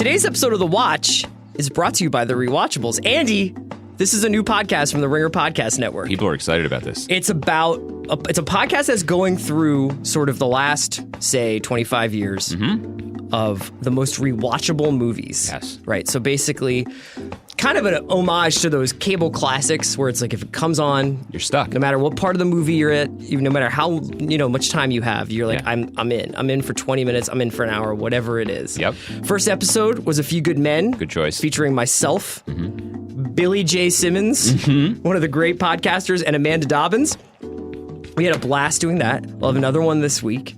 Today's episode of The Watch is brought to you by The Rewatchables. Andy, this is a new podcast from the Ringer Podcast Network. People are excited about this. It's a podcast that's going through sort of the last, say, 25 years of the most rewatchable movies. Yes. Right. So basically, kind of an homage to those cable classics where it's like if it comes on, You're stuck. no matter what part of the movie you're at, even no matter how much time you have, you're like, Yeah. I'm in. I'm in for 20 minutes. I'm in for an hour, whatever it is. Yep. First episode was A Few Good Men. Good choice. Featuring myself, Billy J. Simmons, one of the great podcasters, and Amanda Dobbins. We had a blast doing that. We'll have another one this week.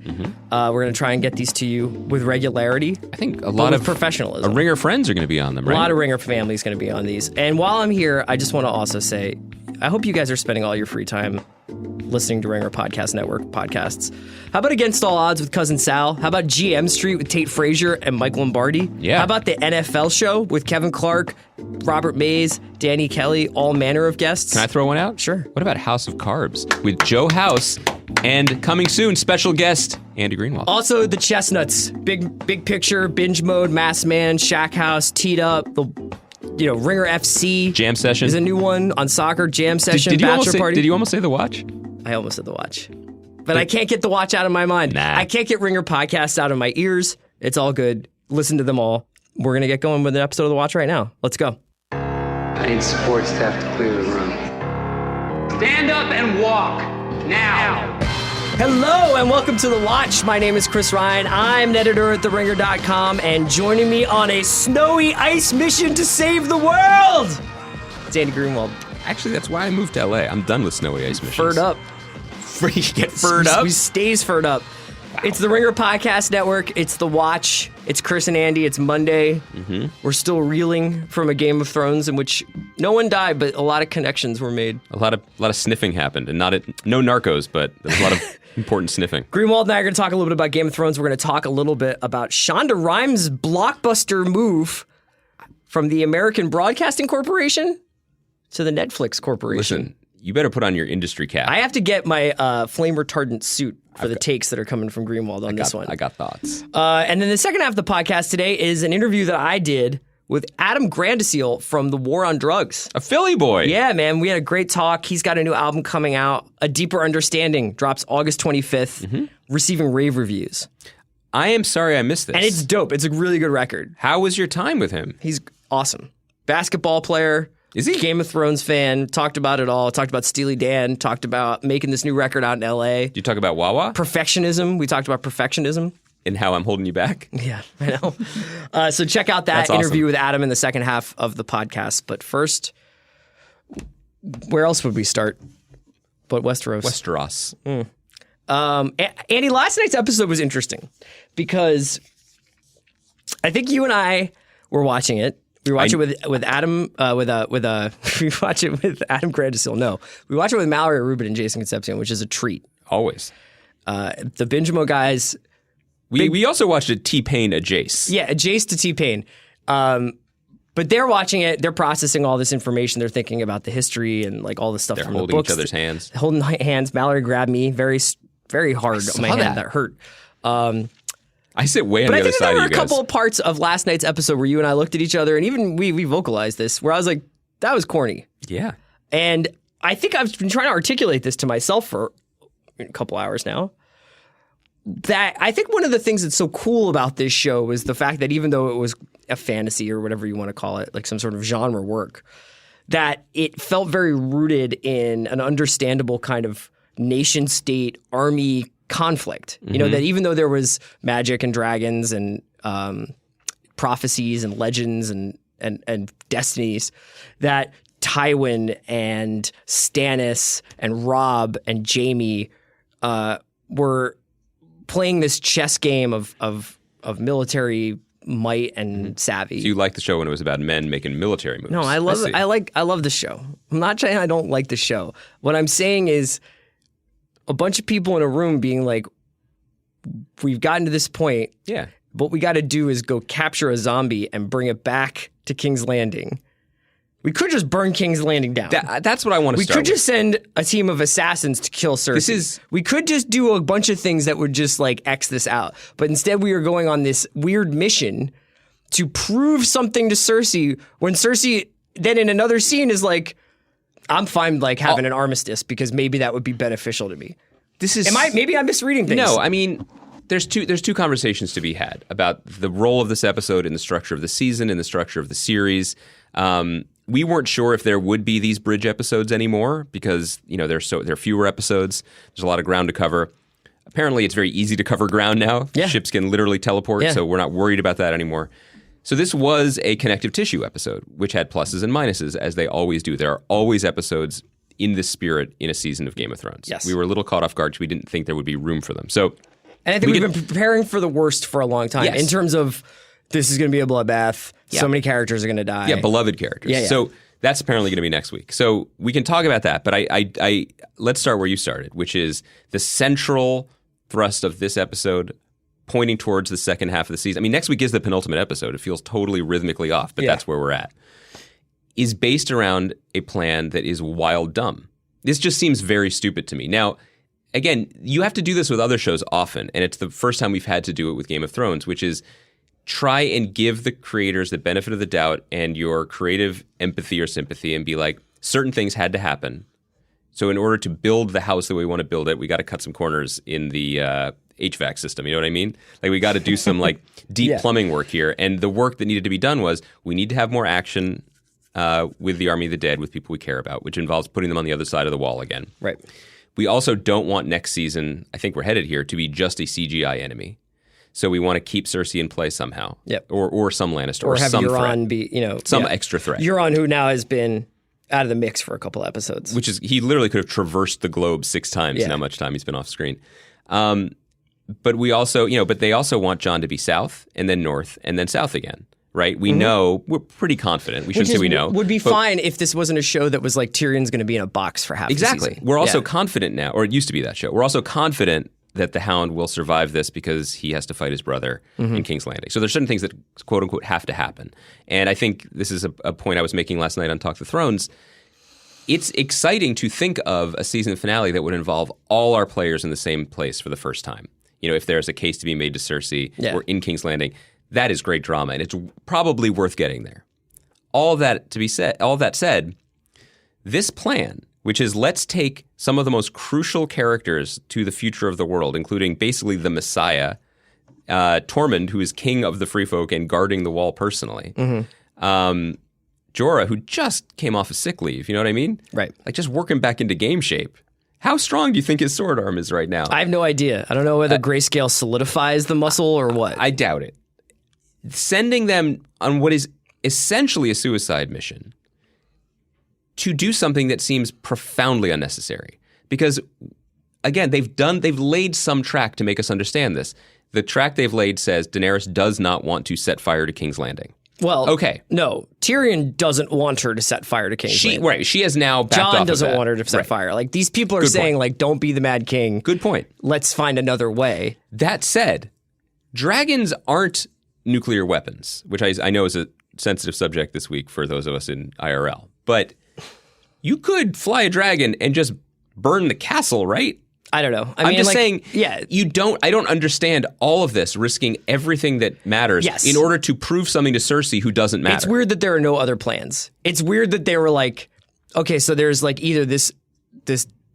We're going to try and get these to you with regularity. I think a lot of professionalism. Ringer friends are going to be on them, right? A lot of Ringer family is going to be on these. And while I'm here, I just want to also say, I hope you guys are spending all your free time listening to Ringer Podcast Network podcasts. How about Against All Odds with Cousin Sal? How about GM Street with Tate Frazier and Mike Lombardi? Yeah. How about the NFL Show with Kevin Clark, Robert Mays, Danny Kelly, all manner of guests? Can I throw one out? Sure. What about House of Carbs with Joe House and coming soon, special guest, Andy Greenwald? Also, the Chestnuts, big picture, binge mode, Mass Man, Shack House, Teed Up, the Ringer FC. Jam Session. Is a new one on soccer, Jam Session, Did you Bachelor Party. Did you almost say The Watch? I almost said The Watch. But I can't get The Watch out of my mind. Nah. I can't get Ringer podcasts out of my ears. It's all good. Listen to them all. We're going to get going with an episode of The Watch right now. Let's go. I need support staff to clear the room. Stand up and walk now. Hello and welcome to The Watch. My name is Chris Ryan. I'm an editor at TheRinger.com, and joining me on a snowy ice mission to save the world, it's Andy Greenwald. Actually, that's why I moved to LA. I'm done with snowy ice missions. Furred up. You get furred up? We stays furred up. Wow. It's the Ringer Podcast Network. It's The Watch. It's Chris and Andy. It's Monday. We're still reeling from a Game of Thrones in which no one died, but a lot of connections were made. A lot of sniffing happened, and no narcos, but there's a lot of important sniffing. Greenwald and I are going to talk a little bit about Game of Thrones. We're going to talk a little bit about Shonda Rhimes' blockbuster move from the American Broadcasting Corporation to the Netflix Corporation. Listen, you better put on your industry cap. I have to get my flame retardant suit for the takes that are coming from Greenwald on this one. I got thoughts. And then the second half of the podcast today is an interview that I did with Adam Granduciel from The War on Drugs. A Philly boy. Yeah, man. We had a great talk. He's got a new album coming out. A Deeper Understanding drops August 25th, receiving rave reviews. I am sorry I missed this. And it's dope. It's a really good record. How was your time with him? He's awesome. Basketball player. Is he? Game of Thrones fan. Talked about it all. Talked about Steely Dan. Talked about making this new record out in L.A. Did you talk about Wawa? Perfectionism. We talked about perfectionism. And how I'm holding you back? Yeah, I know. So check out that That's interview awesome. with Adam in the second half of the podcast. But first, where else would we start but Westeros? Westeros. Andy, last night's episode was interesting because I think you and I were watching it. We watch it with Adam we watch it with Adam Granduciel. No, we watch it with Mallory Rubin and Jason Concepcion, which is a treat. Always. The Benjamin guys. We also watched a T-Pain a Jace. Yeah, a Jace to T-Pain. But they're watching it. They're processing all this information. They're thinking about the history and like all the stuff They're from the holding books. each other's hands. Holding hands. Mallory grabbed me very hard on my hand. that. That hurt. I sit way on But the I other think side there of were you a guys. couple of parts of last night's episode where you and I looked at each other, and even we vocalized this, where I was like, that was corny. Yeah. And I think I've been trying to articulate this to myself for a couple hours now. That I think one of the things that's so cool about this show is the fact that even though it was a fantasy or whatever you want to call it, like some sort of genre work, that it felt very rooted in an understandable kind of nation state army conflict. You know, that even though there was magic and dragons and prophecies and legends and destinies, that Tywin and Stannis and Robb and Jaime were playing this chess game of military might and savvy. So you liked the show when it was about men making military moves. No, I love see. it. I love the show. I'm not saying I don't like the show. What I'm saying is a bunch of people in a room being like, we've gotten to this point. Yeah. What we got to do is go capture a zombie and bring it back to King's Landing. We could just burn King's Landing down. That's what I want to We start could just send a team of assassins to kill Cersei. We could just do a bunch of things that would just like X this out. But instead we are going on this weird mission to prove something to Cersei when Cersei then in another scene is like, I'm fine like having an armistice because maybe that would be beneficial to me. Maybe I'm misreading things. No, I mean, there's two conversations to be had about the role of this episode in the structure of the season and the structure of the series. We weren't sure if there would be these bridge episodes anymore because, there are fewer episodes. There's a lot of ground to cover. Apparently, it's very easy to cover ground now. Yeah. Ships can literally teleport, so we're not worried about that anymore. So this was a connective tissue episode, which had pluses and minuses, as they always do. There are always episodes in this spirit in a season of Game of Thrones. Yes. We were a little caught off guard because we didn't think there would be room for them. So, and I think we've been preparing for the worst for a long time Yes. in terms of this is going to be a bloodbath. Yeah. So many characters are going to die. Yeah, beloved characters. Yeah. So that's apparently going to be next week. So we can talk about that. But I let's start where you started, which is the central thrust of this episode pointing towards the second half of the season. I mean, next week is the penultimate episode. It feels totally rhythmically off, but that's where we're at. Is based around a plan that is wild dumb. This just seems very stupid to me. Now, again, you have to do this with other shows often, and it's the first time we've had to do it with Game of Thrones, which is try and give the creators the benefit of the doubt and your creative empathy or sympathy and be like, certain things had to happen. So in order to build the house the way we want to build it, we got to cut some corners in the HVAC system. You know what I mean? Like we got to do some like deep plumbing work here. And the work that needed to be done was we need to have more action with the Army of the Dead, with people we care about, which involves putting them on the other side of the wall again. Right. We also don't want next season, I think we're headed here, to be just a CGI enemy. So we want to keep Cersei in play somehow. Yep. Or some Lannister. Or have some Euron threat. be, some extra threat. Euron, who now has been out of the mix for a couple episodes. Which is, he literally could have traversed the globe 6 times in how much time he's been off screen. But we also, but they also want Jon to be south and then north and then south again, right? We know, we're pretty confident. We shouldn't say we know. Would be fine if this wasn't a show that was like Tyrion's going to be in a box for half the season. We're also confident now, or it used to be that show. We're also confident that the Hound will survive this because he has to fight his brother in King's Landing. So there's certain things that, quote unquote, have to happen. And I think this is a point I was making last night on Talk the Thrones. It's exciting to think of a season finale that would involve all our players in the same place for the first time. If there's a case to be made to Cersei or in King's Landing, that is great drama, and it's probably worth getting there. All that said, this plan, which is let's take some of the most crucial characters to the future of the world, including basically the Messiah, Tormund, who is king of the Free Folk and guarding the wall personally, Jorah, who just came off a sick leave, you know what I mean? Right. Like just working back into game shape. How strong do you think his sword arm is right now? I have no idea. I don't know whether grayscale solidifies the muscle or what. I doubt it. Sending them on what is essentially a suicide mission to do something that seems profoundly unnecessary. Because, again, they've laid some track to make us understand this. The track they've laid says Daenerys does not want to set fire to King's Landing. Well, okay. No, Tyrion doesn't want her to set fire to King's Landing. Right, she has now backed off Jon doesn't of that. want her to set fire. Like, these people are saying, like, don't be the Mad King. Good point. Let's find another way. That said, dragons aren't nuclear weapons, which I know is a sensitive subject this week for those of us in IRL. But you could fly a dragon and just burn the castle, right? I don't know. I'm just saying, I don't understand all of this, risking everything that matters in order to prove something to Cersei who doesn't matter. It's weird that there are no other plans. It's weird that they were like, okay, so there's like either this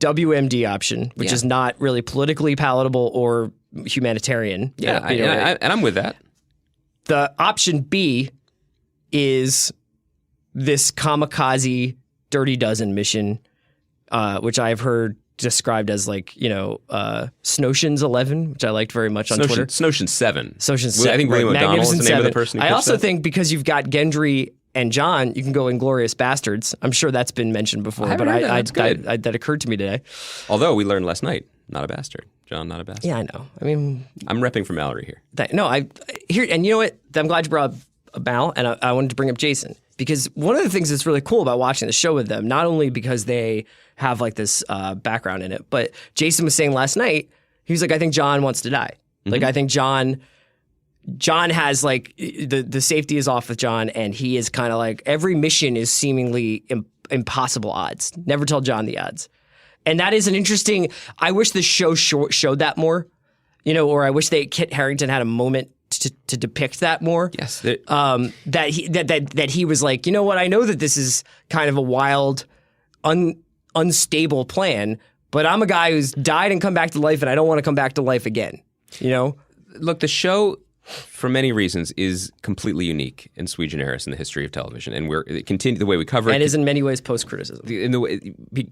WMD option, which is not really politically palatable or humanitarian. And I'm with that. The option B is this kamikaze Dirty Dozen mission, which I've heard described as like, Snowshins 11, which I liked very much on Twitter. Snowshins 7. Snowshins 7. I think William O'Donnell is the name of the person who I also that. think because you've got Gendry and Jon, you can go Inglourious Bastards. I'm sure that's been mentioned before, but that occurred to me today. Although we learned last night, not a bastard. Jon, not a bastard. Yeah, I know. I mean, I'm repping for Mallory here. And you know what? I'm glad you brought up Mal, and I wanted to bring up Jason. Because one of the things that's really cool about watching the show with them, not only because they have like this background in it, but Jason was saying last night, he was like, I think Jon wants to die. Mm-hmm. Like, I think Jon has like, the safety is off with Jon, and he is kind of like, every mission is seemingly impossible odds. Never tell Jon the odds. And that is an interesting, I wish the show showed that more, or I wish Kit Harington had a moment to depict that more. Yes. That he was like, you know what? I know that this is kind of a wild, unstable plan, but I'm a guy who's died and come back to life, and I don't want to come back to life again. You know? Look, the show, for many reasons, is completely unique and sui generis in the history of television, and it continue the way we cover it. And is in many ways post-criticism.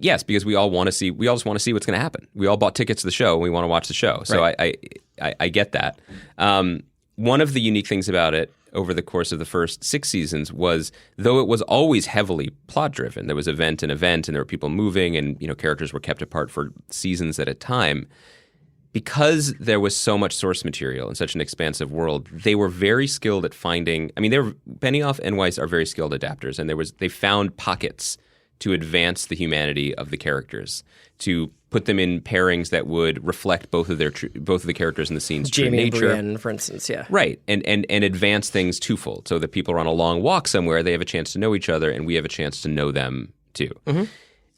Yes, because we all want to see. We all just want to see what's going to happen. We all bought tickets to the show, and we want to watch the show. So right. I get that. One of the unique things about it over the course of the first 6 seasons was, though it was always heavily plot-driven, there was event and event, and there were people moving, and characters were kept apart for seasons at a time. Because there was so much source material in such an expansive world, they were very skilled at finding. I mean, Benioff and Weiss are very skilled adapters, and they found pockets to advance the humanity of the characters, to put them in pairings that would reflect both of the characters in the scene's true Jamie nature. and Brienne, for instance, yeah. Right, and advance things twofold, so that people are on a long walk somewhere, they have a chance to know each other, and we have a chance to know them too. Mm-hmm.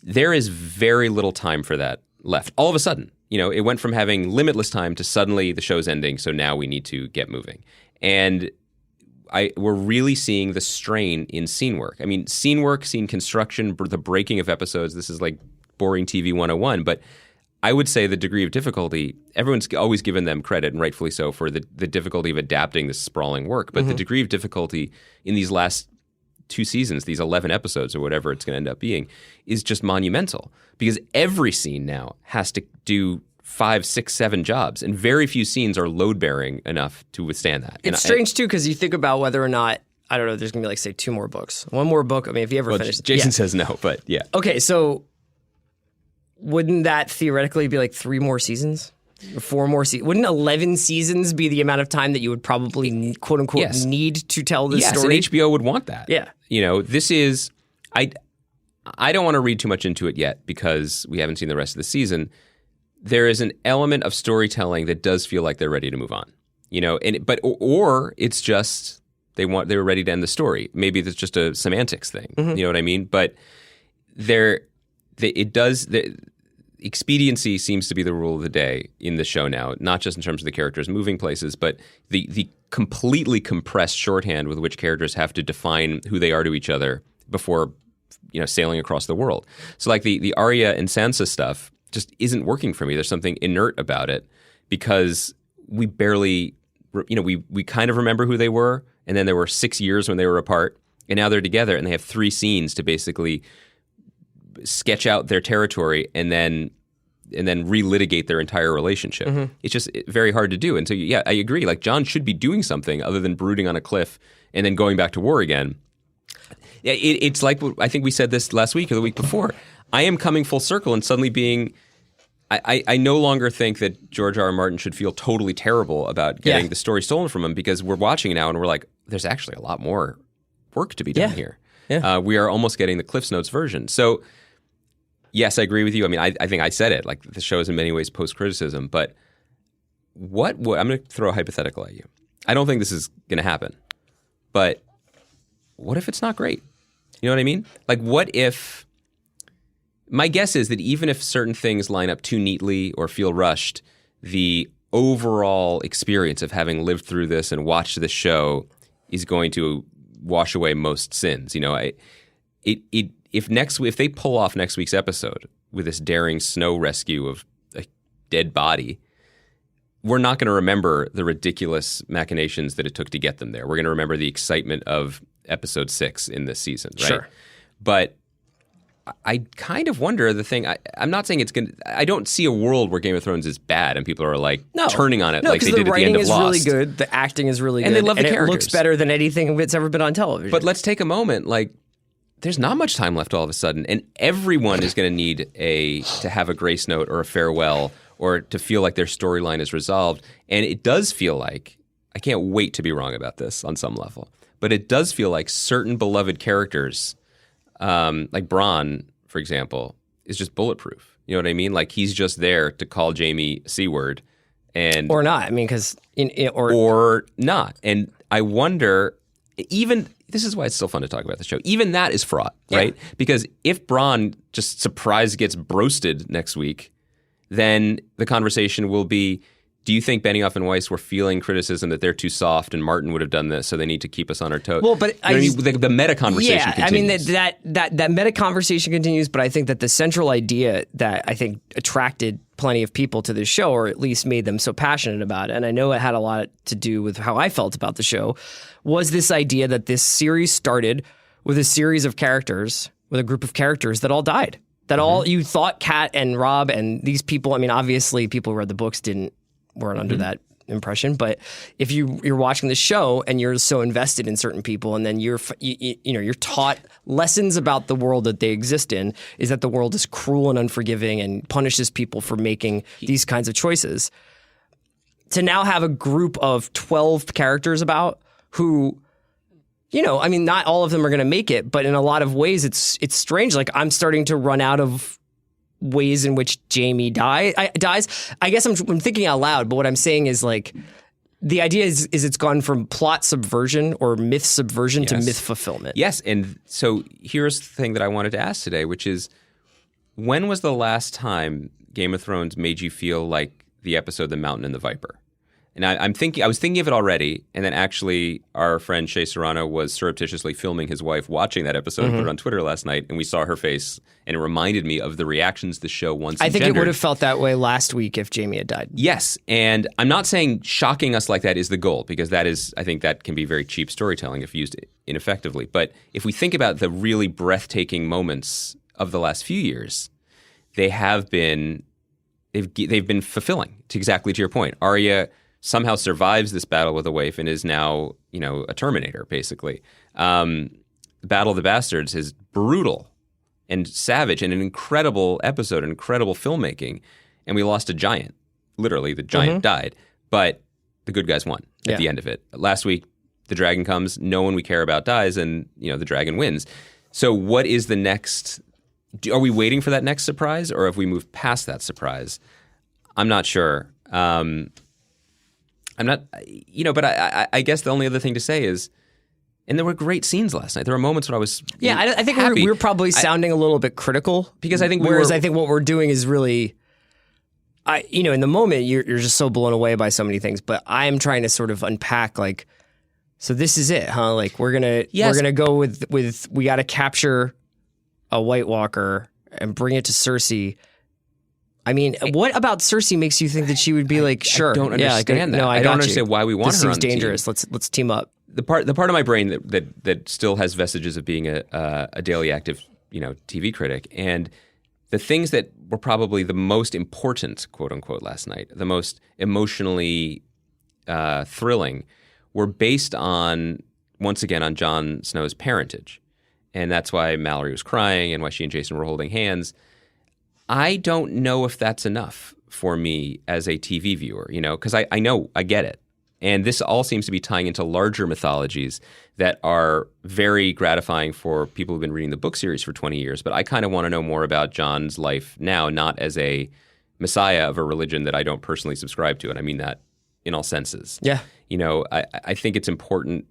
There is very little time for that left. All of a sudden. It went from having limitless time to suddenly the show's ending, so now we need to get moving. And we're really seeing the strain in scene work. I mean, scene work, scene construction, the breaking of episodes, this is like boring TV 101, but I would say the degree of difficulty, everyone's always given them credit, and rightfully so, for the difficulty of adapting this sprawling work, but the degree of difficulty in these last 2 seasons, these 11 episodes or whatever it's going to end up being, is just monumental. Because every scene now has to do 5, 6, 7 jobs, and very few scenes are load-bearing enough to withstand that. It's strange, too, because you think about whether or not, I don't know, there's going to be, say, 2 more books. 1 more book, I mean, if you ever finish... Jason says no, but yeah. Okay, so wouldn't that theoretically be 3 more seasons? 4 more seasons? Wouldn't 11 seasons be the amount of time that you would probably, need, quote-unquote, need to tell this story? Yes, and HBO would want that. Yeah. This is... I don't want to read too much into it yet because we haven't seen the rest of the season. There is an element of storytelling that does feel like they're ready to move on, or it's just they were ready to end the story. Maybe it's just a semantics thing. Mm-hmm. You know what I mean? But expediency seems to be the rule of the day in the show now, not just in terms of the characters moving places, but the completely compressed shorthand with which characters have to define who they are to each other before sailing across the world. So like the Arya and Sansa stuff just isn't working for me. There's something inert about it because we barely, we kind of remember who they were, and then there were 6 years when they were apart, and now they're together, and they have 3 scenes to basically sketch out their territory and then relitigate their entire relationship. Mm-hmm. It's just very hard to do. And so, yeah, I agree. Like, Jon should be doing something other than brooding on a cliff and then going back to war again. It's like, I think we said this last week or the week before. I am coming full circle and suddenly being... I no longer think that George R.R. Martin should feel totally terrible about getting the story stolen from him, because we're watching now and we're like, there's actually a lot more work to be done here. Yeah. We are almost getting the Cliff's Notes version. So, yes, I agree with you. I mean, I think I said it. Like, the show is in many ways post-criticism. But I'm going to throw a hypothetical at you. I don't think this is going to happen. But what if it's not great? You know what I mean? Like, what if... My guess is that even if certain things line up too neatly or feel rushed, the overall experience of having lived through this and watched this show is going to wash away most sins. You know, if they pull off next week's episode with this daring snow rescue of a dead body, we're not going to remember the ridiculous machinations that it took to get them there. We're going to remember the excitement of episode 6 in this season, right? Sure. But I kind of wonder I'm not saying it's going to... I don't see a world where Game of Thrones is bad and people are like turning on it like they did at the end of Lost. The writing is really good. The acting is really good. And they love the characters. It looks better than anything that's ever been on television. But let's take a moment. Like, there's not much time left all of a sudden. And everyone is going to need to have a grace note or a farewell or to feel like their storyline is resolved. And it does feel like... I can't wait to be wrong about this on some level. But it does feel like certain beloved characters... like Bronn, for example, is just bulletproof. You know what I mean? Like, he's just there to call Jaime a C-word. Or not. I mean, because... Or not. And I wonder, even... This is why it's still fun to talk about the show. Even that is fraught, right? Because if Bronn just surprise gets broasted next week, then the conversation will be, Do you think Benioff and Weiss were feeling criticism that they're too soft and Martin would have done this, so they need to keep us on our toes? Well, but the meta conversation continues. that meta conversation continues, but I think that the central idea that I think attracted plenty of people to this show, or at least made them so passionate about it, and I know it had a lot to do with how I felt about the show, was this idea that this series started with a series of characters, with a group of characters that all died. That all you thought Kat and Rob and these people, I mean, obviously people who read the books weren't under that impression, but if you're watching the show and you're so invested in certain people, and then you're taught lessons about the world that they exist in, is that the world is cruel and unforgiving and punishes people for making these kinds of choices. To now have a group of 12 characters about who, I mean, not all of them are going to make it, but in a lot of ways it's strange. Like, I'm starting to run out of ways in which Jamie dies. I guess I'm thinking out loud, but what I'm saying is, like, the idea is it's gone from plot subversion or myth subversion to myth fulfillment. Yes, and so here's the thing that I wanted to ask today, which is, when was the last time Game of Thrones made you feel like the episode The Mountain and the Viper? And I was thinking of it already, and then actually our friend Shea Serrano was surreptitiously filming his wife watching that episode and put it on Twitter last night, and we saw her face, and it reminded me of the reactions the show once engendered. I think it would have felt that way last week if Jamie had died. Yes, and I'm not saying shocking us like that is the goal, because I think that can be very cheap storytelling if used ineffectively. But if we think about the really breathtaking moments of the last few years, they've been fulfilling, exactly to your point. Arya somehow survives this battle with a waif and is now, a Terminator, basically. Battle of the Bastards is brutal and savage and an incredible episode, incredible filmmaking. And we lost a giant. Literally, the giant died. But the good guys won at the end of it. Last week, the dragon comes, no one we care about dies, and, the dragon wins. So what is the next? Are we waiting for that next surprise, or have we moved past that surprise? I'm not sure. I'm not, but I guess the only other thing to say is, and there were great scenes last night. There were moments when I was I think we're probably sounding a little bit critical, because I think I think what we're doing is really, in the moment you're just so blown away by so many things. But I am trying to sort of unpack, like, so this is it, huh? Like, we're gonna go with we got to capture a White Walker and bring it to Cersei. I mean, what about Cersei makes you think that she would be like, sure? I don't understand that. No, I don't understand why we want this her on seems the dangerous. team. Let's team up. The part of my brain that still has vestiges of being a daily active, TV critic, and the things that were probably the most important, quote unquote, last night, the most emotionally thrilling, were based on, once again, on Jon Snow's parentage, and that's why Mallory was crying and why she and Jason were holding hands. I don't know if that's enough for me as a TV viewer, because I know, I get it. And this all seems to be tying into larger mythologies that are very gratifying for people who've been reading the book series for 20 years. But I kind of want to know more about Jon's life now, not as a messiah of a religion that I don't personally subscribe to. And I mean that in all senses. Yeah. I think it's important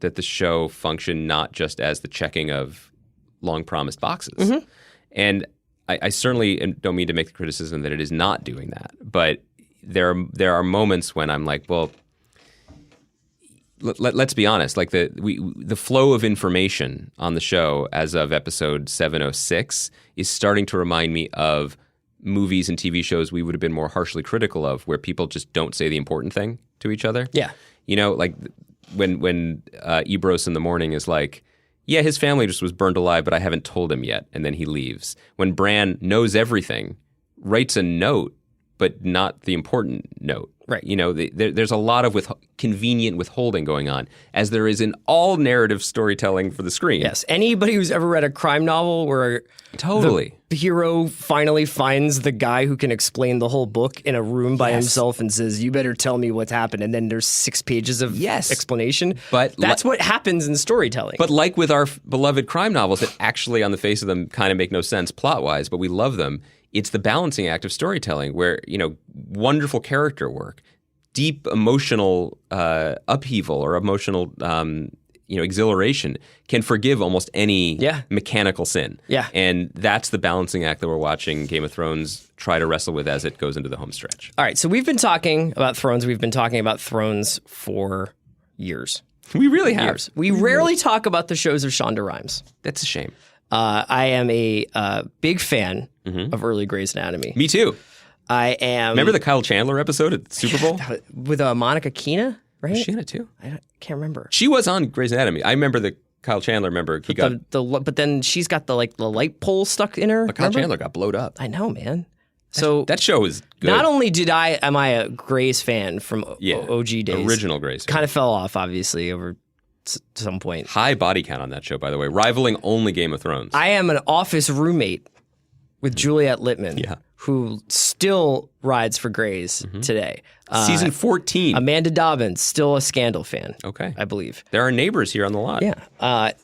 that the show function not just as the checking of long-promised boxes. Mm-hmm. And I certainly don't mean to make the criticism that it is not doing that, but there are moments when I'm like, well, let's be honest. Like the flow of information on the show as of episode 706 is starting to remind me of movies and TV shows we would have been more harshly critical of, where people just don't say the important thing to each other. Yeah, like when Ebros in the morning is like, yeah, his family just was burned alive, but I haven't told him yet. And then he leaves. When Bran knows everything, writes a note, but not the important note. Right. There's a lot of convenient withholding going on, as there is in all narrative storytelling for the screen. Yes. Anybody who's ever read a crime novel where totally the hero finally finds the guy who can explain the whole book in a room by himself and says, you better tell me what's happened. And then there's 6 pages of explanation. But that's what happens in storytelling. But like with our beloved crime novels that actually on the face of them kind of make no sense plot-wise, but we love them, it's the balancing act of storytelling where, wonderful character work, deep emotional upheaval or emotional exhilaration can forgive almost any Yeah. mechanical sin. Yeah. And that's the balancing act that we're watching Game of Thrones try to wrestle with as it goes into the home stretch. All right, so we've been talking about Thrones. We've been talking about Thrones for years. We really have. Years. We rarely talk about the shows of Shonda Rhimes. That's a shame. I am a big fan of early Grey's Anatomy. Me too. I am. Remember the Kyle Chandler episode at the Super Bowl? with Monica Keena, right? Was she in it too? I can't remember. She was on Grey's Anatomy. I remember the Kyle Chandler. He got But then she's got the light pole stuck in her. Kyle remember? Chandler got blowed up. I know, man. So That show is good. not only am I a Grey's fan from OG days, original Grey's. kind of fell off obviously over some point. High body count on that show, by the way, rivaling only Game of Thrones. I am an office roommate with Juliette Littman, who still rides for Grey's today. Season 14. Amanda Dobbins, still a Scandal fan. Okay. I believe. There are neighbors here on the lot. Yeah.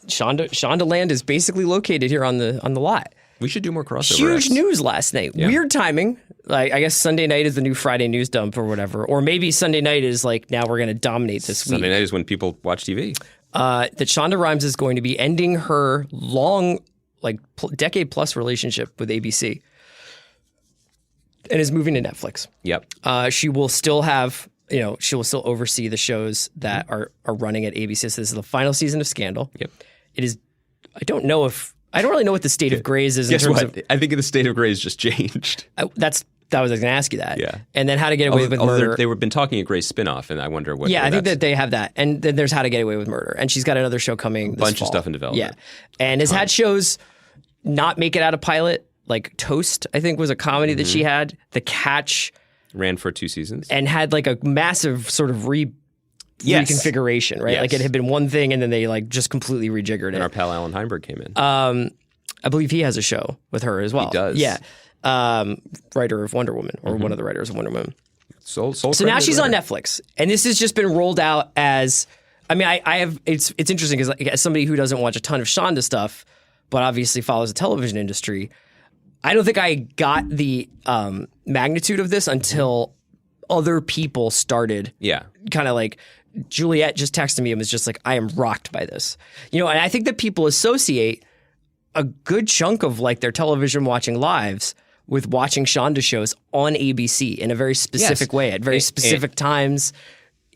Shonda Land is basically located here on the lot. We should do more crossover. Huge acts. news last night. Yeah. Weird timing. Like, I guess Sunday night is the new Friday news dump or whatever. Or maybe Sunday night is like, now we're going to dominate this Sunday week. night is when people watch TV. That Shonda Rhimes is going to be ending her long, decade plus relationship with ABC and is moving to Netflix. Yep. She will still have, she will still oversee the shows that are running at ABC. So this is the final season of Scandal. Yep. It is, I don't really know what the state of Grey's is in Guess terms what? of. I think the state of Grey's just changed. I was going to ask you that. Yeah. And then How to Get Away with Murder. They've been talking a Grey's spinoff, and I wonder what. Yeah, where I think that's- that they have that. And then there's How to Get Away with Murder. And she's got another show coming this bunch fall. of stuff in development. Yeah. And has had shows not make it out of pilot, like Toast, I think was a comedy that she had. The Catch. ran for 2 seasons. And had like a massive sort of reconfiguration, right? Yes. Like it had been one thing and then they like just completely rejiggered it. And our pal Alan Heinberg came in. I believe he has a show with her as well. He does. Yeah. Writer of Wonder Woman, or one of the writers of Wonder Woman. So now she's on Netflix, and this has just been rolled out as. I mean, I have. It's interesting because as somebody who doesn't watch a ton of Shonda stuff, but obviously follows the television industry, I don't think I got the magnitude of this until other people started. Yeah. Kind of like Juliette just texted me and was just like, "I am rocked by this," and I think that people associate a good chunk of like their television watching lives with watching Shonda shows on ABC in a very specific way at very specific times,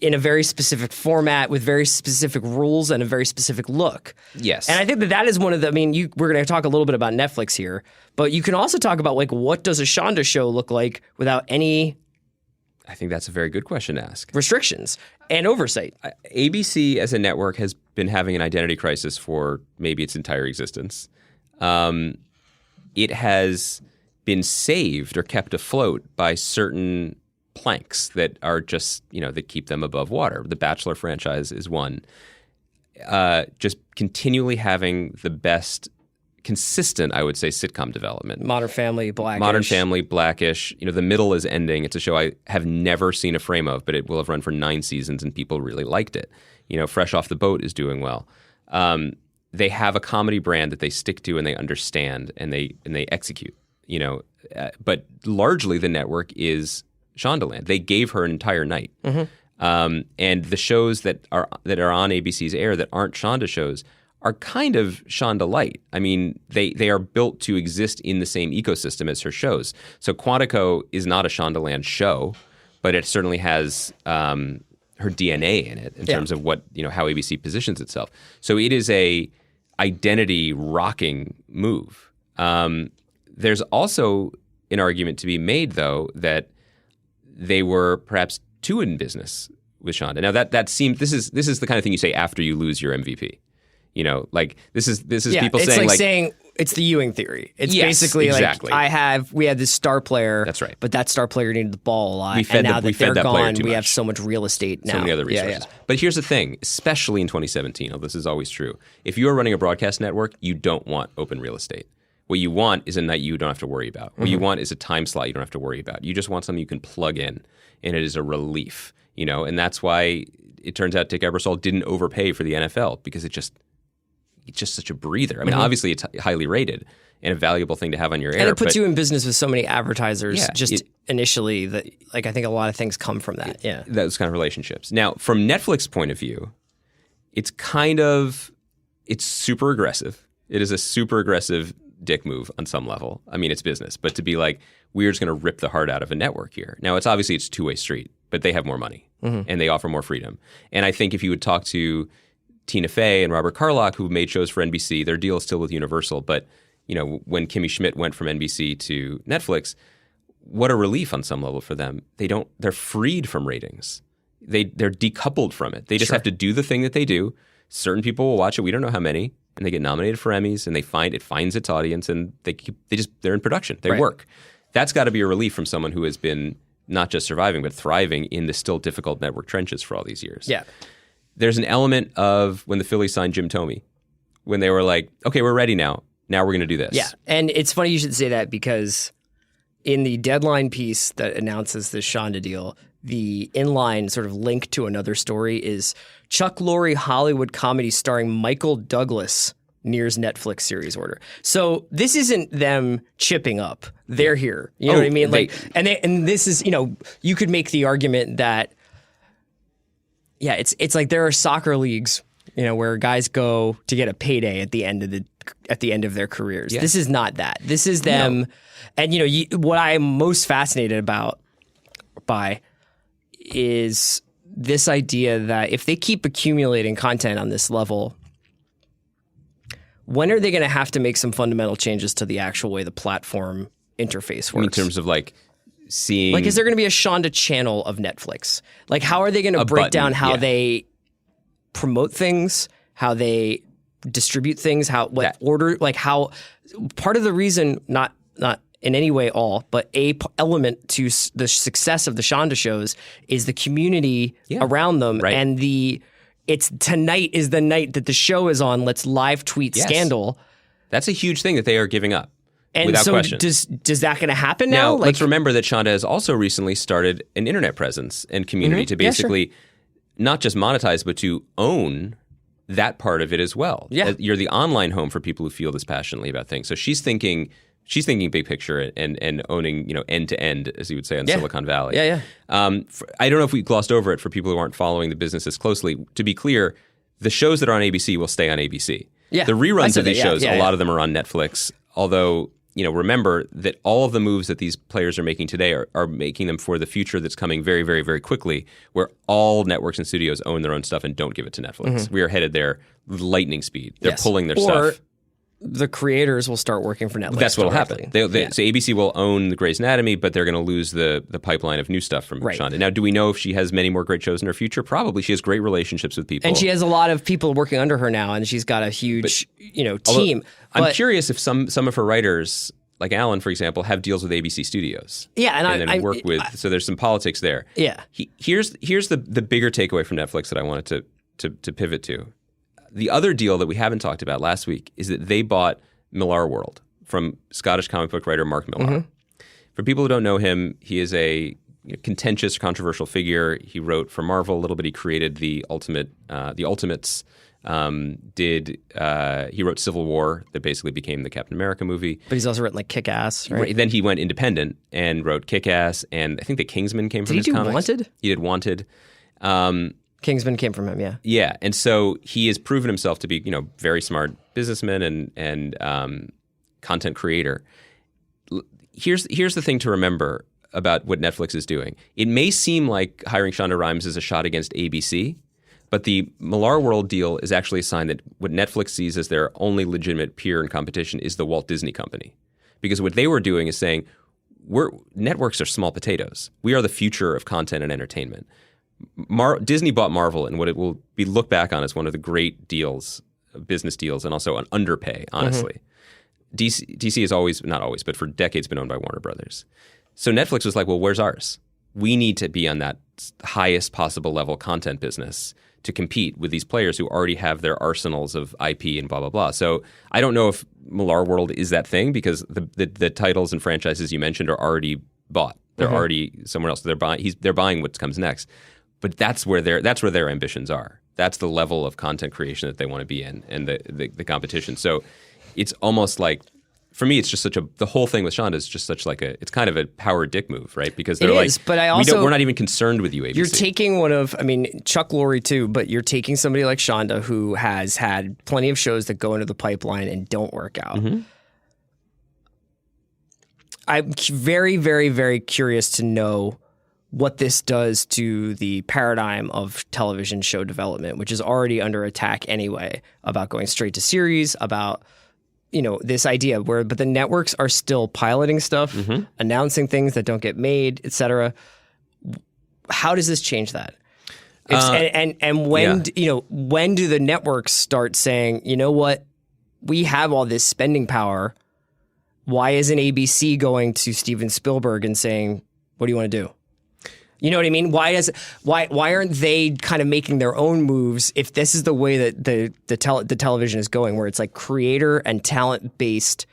in a very specific format with very specific rules and a very specific look. Yes. And I think that is one of the, we're going to talk a little bit about Netflix here, but you can also talk about like, what does a Shonda show look like without any I think that's a very good question to ask. restrictions and oversight? ABC as a network has been having an identity crisis for maybe its entire existence. It has been saved or kept afloat by certain planks that are just, that keep them above water. The Bachelor franchise is one. Just continually having the best consistent, I would say, sitcom development. Modern Family, Blackish. Modern Family, Blackish. The Middle is ending. It's a show I have never seen a frame of, but it will have run for 9 seasons and people really liked it. Fresh Off the Boat is doing well. They have a comedy brand that they stick to and they understand and they execute. But largely the network is Shondaland. They gave her an entire night, and the shows that are on ABC's air that aren't Shonda shows are kind of Shonda light. I mean, they are built to exist in the same ecosystem as her shows. So Quantico is not a Shondaland show, but it certainly has her DNA in it in terms of what how ABC positions itself. So it is a identity rocking move. There's also an argument to be made, though, that they were perhaps too in business with Shonda. Now that seems this is the kind of thing you say after you lose your MVP. This is people it's saying saying it's the Ewing theory. It's Yes, basically exactly. like we had this star player. That's right. But that star player needed the ball a lot. We fed and now the- we that fed they're that player gone, too we much. have so much real estate now. so many other resources. But here's the thing, especially in 2017, this is always true. If you are running a broadcast network, you don't want open real estate. What you want is a night you don't have to worry about. What you want is a time slot you don't have to worry about. You just want something you can plug in, and it is a relief. And that's why it turns out Dick Ebersol didn't overpay for the NFL because it's just such a breather. I mean, obviously it's highly rated and a valuable thing to have on your air. And it puts you in business with so many advertisers Yeah, initially that I think a lot of things come from that. Yeah. Those kind of relationships. Now, from Netflix point of view, it's super aggressive. It is a super aggressive dick move on some level. I mean, it's business, but to be like, we're just going to rip the heart out of a network here. Now, it's a two-way street, but they have more money and they offer more freedom. And I think if you would talk to Tina Fey and Robert Carlock, who made shows for NBC, their deal is still with Universal. But when Kimmy Schmidt went from NBC to Netflix, what a relief on some level for them. They're freed from ratings. They're decoupled from it. They just have to do the thing that they do. Certain people will watch it. We don't know how many. And they get nominated for Emmys, and it finds its audience, and they're in production. They work. That's got to be a relief from someone who has been not just surviving, but thriving in the still difficult network trenches for all these years. Yeah. There's an element of when the Phillies signed Jim Thome, when they were like, okay, we're ready now. Now we're going to do this. Yeah. And it's funny you should say that, because in the Deadline piece that announces the Shonda deal, the inline sort of link to another story is Chuck Lorre Hollywood comedy starring Michael Douglas nears Netflix series order. So this isn't them chipping up. They're here. You know what I mean? And this is, you could make the argument that, it's like there are soccer leagues, where guys go to get a payday at the end of their careers. Yeah. This is not that. This is them. No. And what I'm most fascinated by is this idea that if they keep accumulating content on this level, when are they going to have to make some fundamental changes to the actual way the platform interface works? In terms of seeing... is there going to be a Shonda channel of Netflix? How are they going to break down how they promote things, how they distribute things, order, how... Part of the reason, not in any way all, but element to the success of the Shonda shows is the community around them, and it's tonight is the night that the show is on. Let's live tweet Scandal. That's a huge thing that they are giving up. And without so question. does that going to happen now? Let's remember that Shonda has also recently started an internet presence and community to basically not just monetize, but to own that part of it as well. Yeah. You're the online home for people who feel this passionately about things. So she's thinking big picture and owning, end to end, as you would say, on Silicon Valley. Yeah. I don't know if we glossed over it for people who aren't following the business as closely. To be clear, the shows that are on ABC will stay on ABC. Yeah. The reruns of these shows, a lot of them are on Netflix, although... remember that all of the moves that these players are making today are making them for the future that's coming very, very, very quickly, where all networks and studios own their own stuff and don't give it to Netflix. We are headed there with lightning speed. They're pulling their stuff. The creators will start working for Netflix. That's what will happen. So ABC will own the Grey's Anatomy, but they're going to lose the pipeline of new stuff from Shonda. Now, do we know if she has many more great shows in her future? Probably. She has great relationships with people. And she has a lot of people working under her now, and she's got a huge team. I'm curious if some of her writers, like Alan, for example, have deals with ABC Studios. Yeah, and then work with. So there's some politics there. Yeah. Here's the bigger takeaway from Netflix that I wanted to pivot to. The other deal that we haven't talked about last week is that they bought Millar World from Scottish comic book writer Mark Millar. For people who don't know him, he is a contentious, controversial figure. He wrote for Marvel a little bit. He created the Ultimates. He wrote Civil War that basically became the Captain America movie. But he's also written Kick-Ass, right? Then he went independent and wrote Kick-Ass, and I think the Kingsman came from his comics. Did he do Wanted? He did Wanted. Kingsman came from him, yeah. Yeah, and so he has proven himself to be, very smart businessman and content creator. Here's the thing to remember about what Netflix is doing. It may seem like hiring Shonda Rhimes is a shot against ABC, but the Millar World deal is actually a sign that what Netflix sees as their only legitimate peer in competition is the Walt Disney Company. Because what they were doing is saying, networks are small potatoes. We are the future of content and entertainment. Disney bought Marvel, and what it will be looked back on as one of the great deals, business deals, and also an underpay, honestly. DC has always, not always, but for decades been owned by Warner Brothers. So Netflix was like, well, where's ours? We need to be on that highest possible level content business to compete with these players who already have their arsenals of IP and blah, blah, blah. So I don't know if Millar World is that thing, because the titles and franchises you mentioned are already bought. They're already somewhere else. They're buying what comes next. But that's where their ambitions are. That's the level of content creation that they want to be in, and the competition. So it's almost like for me, it's just the whole thing with Shonda is just such like it's kind of a power dick move, right? Because they're but we're not even concerned with you, ABC. You're taking Chuck Lorre too, but you're taking somebody like Shonda who has had plenty of shows that go into the pipeline and don't work out. Mm-hmm. I'm very, very, very curious to know what this does to the paradigm of television show development, which is already under attack anyway, about going straight to series, about this idea but the networks are still piloting stuff, announcing things that don't get made, etc. How does this change that? When do the networks start saying, you know what, we have all this spending power? Why isn't ABC going to Steven Spielberg and saying, what do you want to do? You know what I mean? Why aren't they kind of making their own moves if this is the way that the television is going, where it's like creator and talent based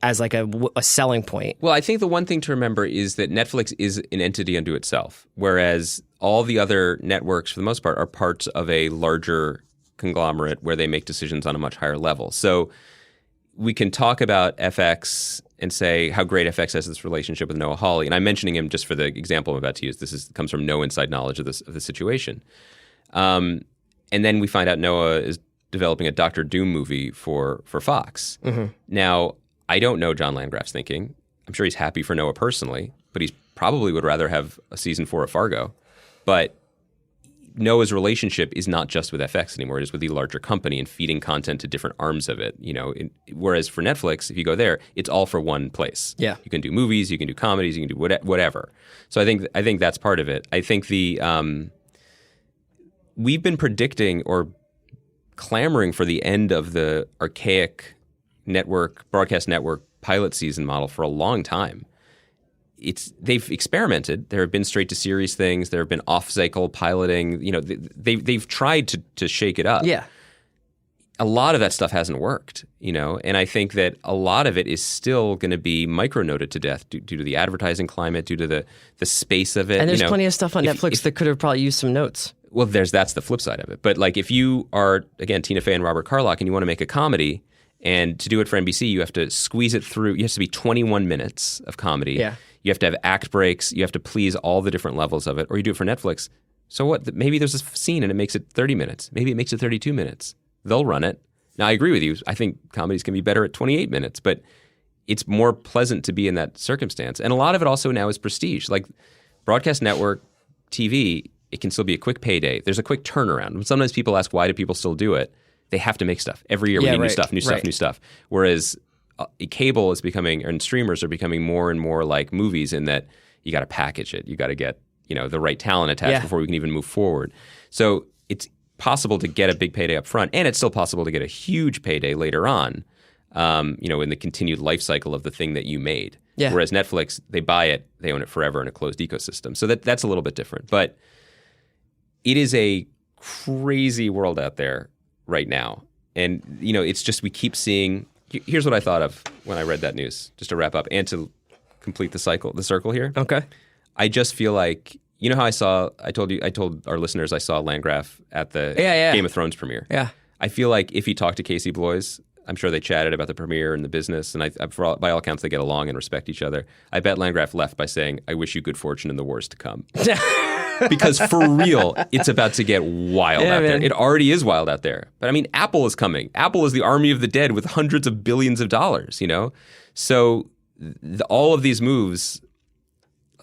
as like a selling point? Well, I think the one thing to remember is that Netflix is an entity unto itself, whereas all the other networks, for the most part, are parts of a larger conglomerate where they make decisions on a much higher level. So we can talk about FX and say how great FX has this relationship with Noah Hawley. And I'm mentioning him just for the example I'm about to use. This comes from no inside knowledge of the situation. And then we find out Noah is developing a Dr. Doom movie for Fox. Mm-hmm. Now, I don't know John Landgraf's thinking. I'm sure he's happy for Noah personally, but he probably would rather have a season 4 of Fargo. But Noah's relationship is not just with FX anymore. It is with the larger company and feeding content to different arms of it. Whereas for Netflix, if you go there, it's all for one place. Yeah, you can do movies, you can do comedies, you can do whatever. So I think that's part of it. I think we've been predicting or clamoring for the end of the archaic broadcast network pilot season model for a long time. They've experimented. There have been straight to series things. There have been off-cycle piloting. They've tried to shake it up. Yeah. A lot of that stuff hasn't worked, and I think that a lot of it is still going to be micronoted to death due to the advertising climate, due to the space of it. And there's plenty of stuff on Netflix that could have probably used some notes. Well, that's the flip side of it. But like if you are, again, Tina Fey and Robert Carlock, and you want to make a comedy, and to do it for NBC, you have to squeeze it through. You have to be 21 minutes of comedy. Yeah. You have to have act breaks. You have to please all the different levels of it. Or you do it for Netflix. So what? Maybe there's a scene and it makes it 30 minutes. Maybe it makes it 32 minutes. They'll run it. Now, I agree with you. I think comedies can be better at 28 minutes. But it's more pleasant to be in that circumstance. And a lot of it also now is prestige. Like broadcast network TV, it can still be a quick payday. There's a quick turnaround. Sometimes people ask, why do people still do it? They have to make stuff. Every year we need new stuff. Whereas cable is becoming, and streamers are becoming more and more like movies in that you got to package it. You got to get, the right talent attached before we can even move forward. So it's possible to get a big payday up front, and it's still possible to get a huge payday later on, in the continued life cycle of the thing that you made. Yeah. Whereas Netflix, they buy it, they own it forever in a closed ecosystem. So that's a little bit different. But it is a crazy world out there right now. And, it's just we keep seeing. Here's what I thought of when I read that news, just to wrap up and to complete the circle here. Okay. I just feel like, how I told our listeners I saw Landgraf at the Game of Thrones premiere. Yeah. I feel like if he talked to Casey Bloys, I'm sure they chatted about the premiere and the business, and by all accounts, they get along and respect each other. I bet Landgraf left by saying, I wish you good fortune in the wars to come. Because for real, it's about to get wild out there. It already is wild out there. But I mean, Apple is coming. Apple is the army of the dead with hundreds of billions of dollars, So all of these moves,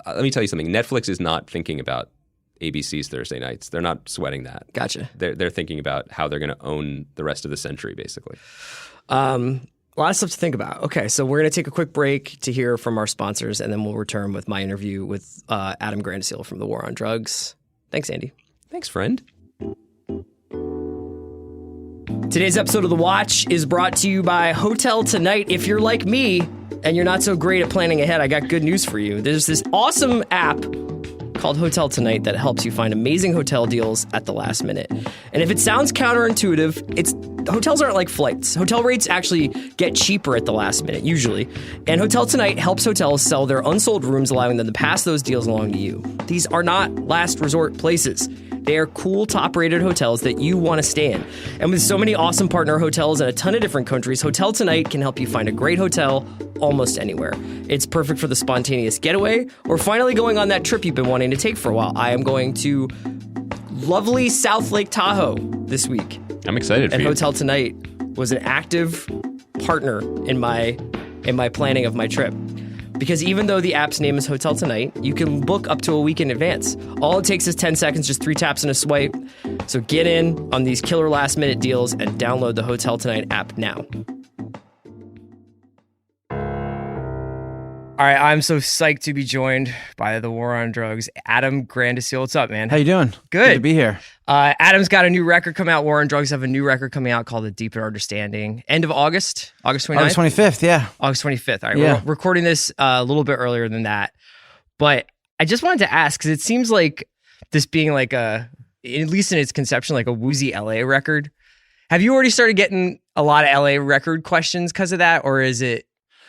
let me tell you something. Netflix is not thinking about ABC's Thursday nights. They're not sweating that. Gotcha. They're thinking about how they're going to own the rest of the century, basically. A lot of stuff to think about. Okay, so we're going to take a quick break to hear from our sponsors, and then we'll return with my interview with Adam Granduciel from The War on Drugs. Thanks, Andy. Thanks, friend. Today's episode of The Watch is brought to you by Hotel Tonight. If you're like me and you're not so great at planning ahead, I got good news for you. There's this awesome app called Hotel Tonight that helps you find amazing hotel deals at the last minute. And if it sounds counterintuitive, hotels aren't like flights. Hotel rates actually get cheaper at the last minute, usually. And Hotel Tonight helps hotels sell their unsold rooms, allowing them to pass those deals along to you. These are not last resort places. They are cool, top-rated hotels that you want to stay in. And with so many awesome partner hotels in a ton of different countries, Hotel Tonight can help you find a great hotel almost anywhere. It's perfect for the spontaneous getaway or finally going on that trip you've been wanting to take for a while. I am going to lovely South Lake Tahoe this week. I'm excited for And you. Hotel Tonight was an active partner in my planning of my trip. Because even though the app's name is Hotel Tonight, you can book up to a week in advance. All it takes is 10 seconds, just 3 taps and a swipe. So get in on these killer last-minute deals and download the Hotel Tonight app now. All right, I'm so psyched to be joined by the War on Drugs, Adam Granduciel. What's up, man? How you doing? Good to be here. Adam's got a new record coming out. War on Drugs have a new record coming out called The Deeper Understanding. End of August 29th? August 25th, yeah. August 25th. All right, Yeah. we're recording this a little bit earlier than that. But I just wanted to ask, because it seems like this being like at least in its conception, like a woozy LA record. Have you already started getting a lot of LA record questions because of that? Or is that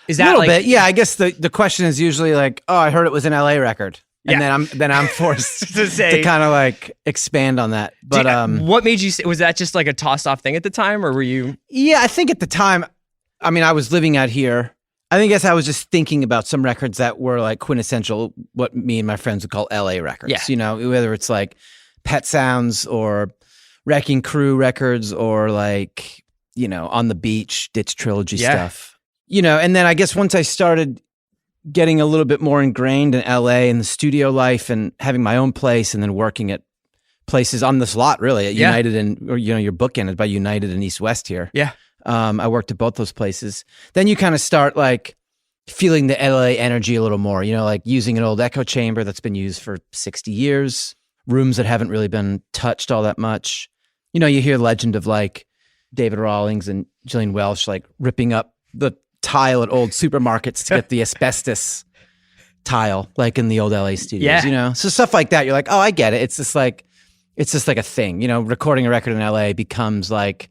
A little like, bit. Yeah, I guess the question is usually like, oh, I heard it was an LA record. And Yeah. then I'm forced to say, to kind of like expand on that. But what made you say, was that just like a tossed off thing at the time, or were you? yeah, I think at the time, I mean, I was living out here. I guess I was just thinking about some records that were like quintessential, what me and my friends would call LA records. Yeah. You know, whether it's like Pet Sounds or Wrecking Crew records or like, you know, On the Beach, Ditch Trilogy stuff. You know, and then I guess once I started getting a little bit more ingrained in LA and the studio life and having my own place and then working at places on this lot, really, at United and, or, you know, you're bookended by United and East West here. Yeah. I worked at both those places. Then you kind of start like feeling the LA energy a little more, you know, like using an old echo chamber that's been used for 60 years, rooms that haven't really been touched all that much. You know, you hear legend of like David Rawlings and Gillian Welch like ripping up the tile at old supermarkets to get the asbestos tile, like in the old LA studios, you know? So stuff like that, you're like, oh, I get it. It's just like a thing, you know, recording a record in LA becomes like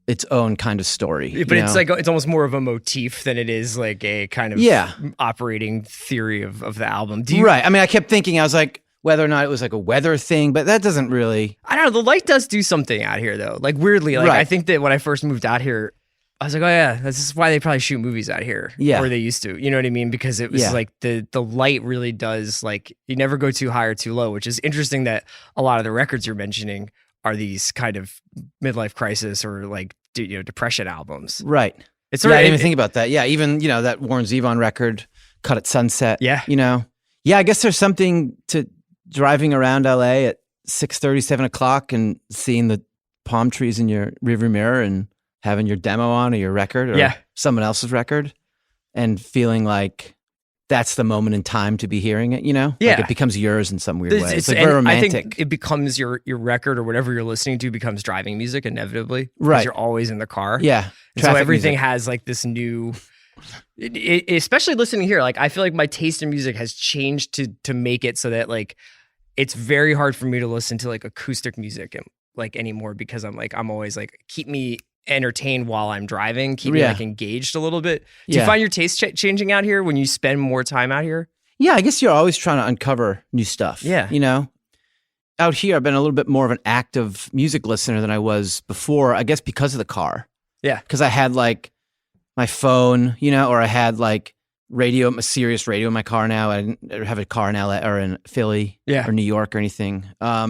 its own kind of story. But it's like, it's almost more of a motif than it is like a kind of operating theory of the album. Right. I mean, I kept thinking, I was like, whether or not it was like a weather thing, but that doesn't really. I don't know. The light does do something out here though. Like weirdly, like I think that when I first moved out here, I was like, oh yeah, this is why they probably shoot movies out here. Yeah. Or they used to, you know what I mean? Because it was like the light really does, like, you never go too high or too low, which is interesting that a lot of the records you're mentioning are these kind of midlife crisis or like, you know, depression albums. Right. It's I didn't even think about that. Yeah. Even, you know, that Warren Zevon record, Cut at Sunset. Yeah. You know? Yeah, I guess there's something to driving around LA at 6:30, 7 o'clock and seeing the palm trees in your rearview mirror and having your demo on or your record or someone else's record and feeling like that's the moment in time to be hearing it, you know? Yeah. Like it becomes yours in some weird way. It's like very and romantic. I think it becomes your record or whatever you're listening to becomes driving music inevitably. Right. Because you're always in the car. Yeah. And so everything music. has like this new, especially listening here, like I feel like my taste in music has changed to make it so that like, it's very hard for me to listen to like acoustic music and like anymore because I'm always like, keep me entertained while I'm driving, keep me like engaged a little bit. Do you find your taste changing out here when you spend more time out here? Yeah, I guess you're always trying to uncover new stuff. Yeah. You know, out here, I've been a little bit more of an active music listener than I was before, I guess because of the car. Yeah. Because I had like my phone, you know, or I had like radio, a serious radio in my car now. I didn't have a car in LA or in Philly or New York or anything. I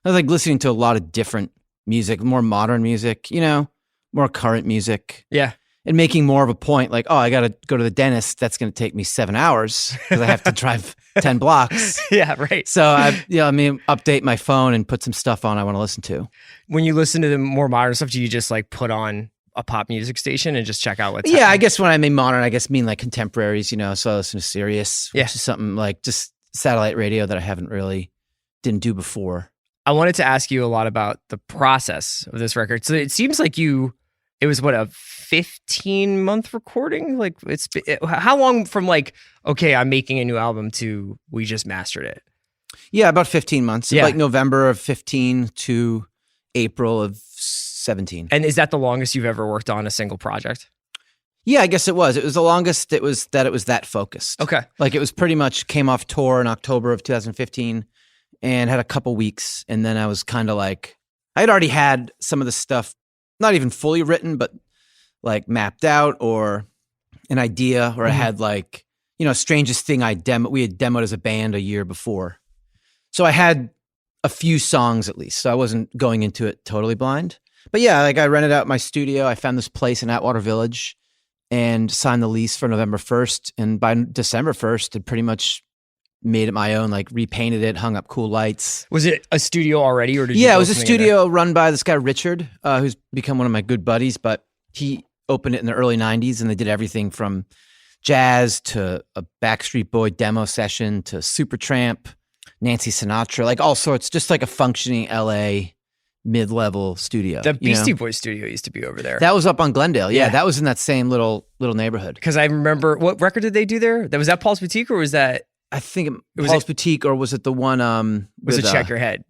was like listening to a lot of different music, more modern music, you know, more current music. Yeah. And making more of a point like, oh, I got to go to the dentist. That's going to take me 7 hours because I have to drive 10 blocks. Yeah, right. So update my phone and put some stuff on I want to listen to. When you listen to the more modern stuff, do you just like put on a pop music station and just check out what's happening? I guess when I mean modern, I mean like contemporaries, you know, so I listen to Sirius, which is something like just satellite radio that I didn't do before. I wanted to ask you a lot about the process of this record. So it seems like it was what, a 15-month recording? Like how long from like, okay, I'm making a new album to we just mastered it? Yeah, about 15 months. Yeah. Like November of 15 to April of 17. And is that the longest you've ever worked on a single project? Yeah, I guess it was. It was the longest it was that focused. Okay. Like it was pretty much came off tour in October of 2015 and had a couple weeks. And then I was kind of like, I had already had some of the stuff, not even fully written, but like mapped out or an idea, or I had like, Strangest Thing we had demoed as a band a year before. So I had a few songs at least. So I wasn't going into it totally blind. But yeah, like I rented out my studio. I found this place in Atwater Village and signed the lease for November 1st. And by December 1st, had pretty much made it my own, like repainted it, hung up cool lights. Was it a studio already, or did you? Yeah, it build was a something in studio run by this guy, Richard, who's become one of my good buddies, but he opened it in the early 90s and they did everything from jazz to a Backstreet Boy demo session to Supertramp, Nancy Sinatra, like all sorts, just like a functioning LA mid-level studio. The Beastie Boys studio used to be over there. That was up on Glendale. Yeah, Yeah. that was in that same little neighborhood. Because I remember, what record did they do there? Was that Paul's Boutique, or was that I think it was Paul's Boutique, or was it the one was with, it Check Your Head?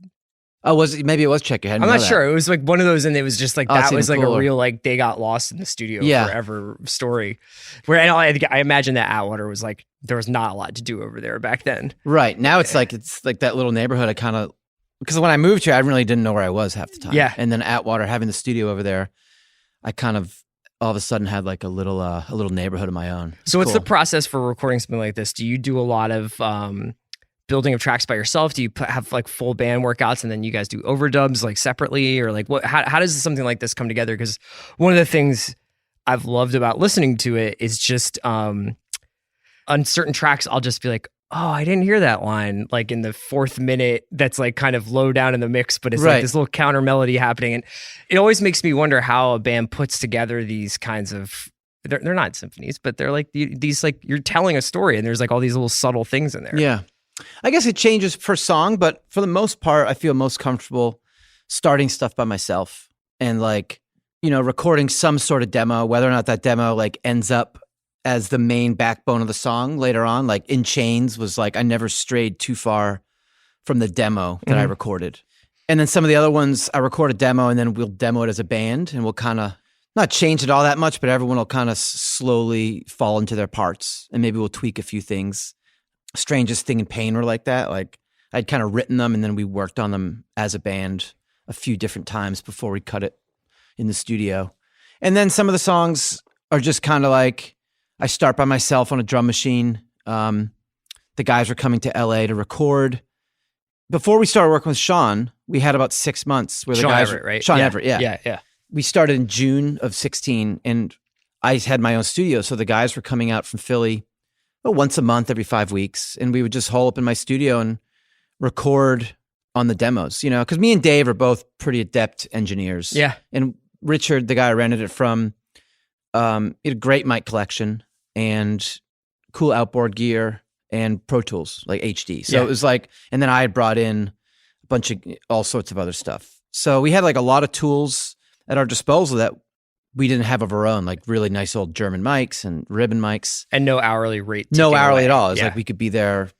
Oh, maybe it was Check Your Head. I I'm didn't not know sure. It was like one of those, and it was just like Oh, it's that was even like a cooler. real like they got lost in the studio Yeah. forever story. Where and I imagine that Atwater was like there was not a lot to do over there back then. that. Right. Now it's like that little neighborhood I kind of, because when I moved here, I really didn't know where I was half the time. Yeah. And then Atwater, having the studio over there, I kind of all of a sudden had like a little neighborhood of my own. So what's the Cool. process for recording something like this? Do you do a lot of building of tracks by yourself? Do you have like full band workouts and then you guys do overdubs like separately, or like what? How does something like this come together? Because one of the things I've loved about listening to it is just on certain tracks I'll just be like, oh, I didn't hear that line like in the 4th minute. That's like kind of low down in the mix, but it's Right. like this little counter melody happening, and it always makes me wonder how a band puts together these kinds of. They're not symphonies, but they're like these like you're telling a story, and there's like all these little subtle things in there. Yeah. I guess it changes per song, but for the most part, I feel most comfortable starting stuff by myself and like, recording some sort of demo, whether or not that demo like ends up as the main backbone of the song later on. Like In Chains was like, I never strayed too far from the demo that I recorded. And then some of the other ones, I record a demo and then we'll demo it as a band, and we'll kind of not change it all that much, but everyone will kind of slowly fall into their parts, and maybe we'll tweak a few things. Strangest Thing and Pain were like that. Like I'd kind of written them and then we worked on them as a band a few different times before we cut it in the studio. And then some of the songs are just kind of like, I start by myself on a drum machine. The guys were coming to LA to record. Before we started working with Sean, we had about 6 months where the Sean guys Everett, right? Sean Yeah. Everett, yeah. Yeah. We started in June of 16 and I had my own studio. So the guys were coming out from Philly once a month, every 5 weeks. And we would just hole up in my studio and record on the demos, because me and Dave are both pretty adept engineers. Yeah. And Richard, the guy I rented it from, he had a great mic collection and cool outboard gear and Pro Tools, like HD. So Yeah. it was like, and then I had brought in a bunch of all sorts of other stuff. So we had like a lot of tools at our disposal that we didn't have of our own, like really nice old German mics and ribbon mics. And no hourly rate. No taken hourly away. at all. It's Yeah. like we could be there,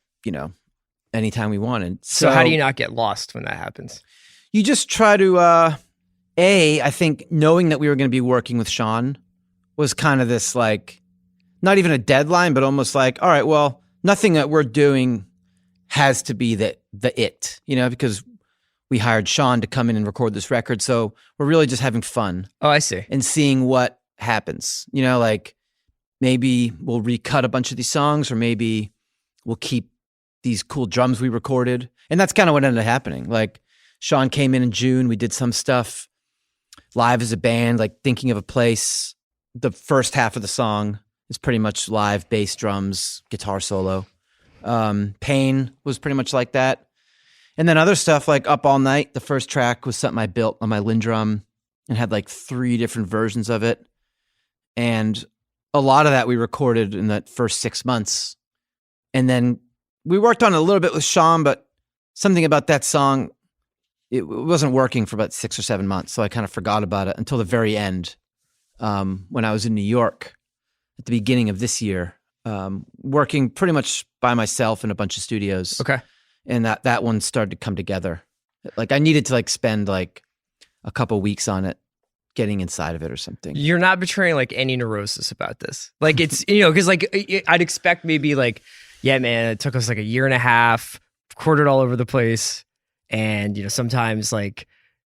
anytime we wanted. So how do you not get lost when that happens? You just try to, I think knowing that we were going to be working with Sean was kind of this like, not even a deadline, but almost like, all right, well, nothing that we're doing has to be the it, because we hired Sean to come in and record this record. So we're really just having fun Oh, I see. and seeing what happens. Like maybe we'll recut a bunch of these songs, or maybe we'll keep these cool drums we recorded. And that's kind of what ended up happening. Like Sean came in June, we did some stuff live as a band, like Thinking of a Place. The first half of the song is pretty much live bass, drums, guitar solo. Pain was pretty much like that. And then other stuff like Up All Night, the first track was something I built on my Lindrum and had like 3 different versions of it. And a lot of that we recorded in that first 6 months. And then we worked on it a little bit with Sean, but something about that song, it wasn't working for about 6 or 7 months. So I kind of forgot about it until the very end, when I was in New York at the beginning of this year, working pretty much by myself in a bunch of studios. Okay. And that one started to come together. Like I needed to like spend like a couple weeks on it, getting inside of it or something. You're not betraying like any neurosis about this. Like it's, because like I'd expect maybe like, yeah, man, it took us like a year and a half, recorded all over the place. And, you know, sometimes like,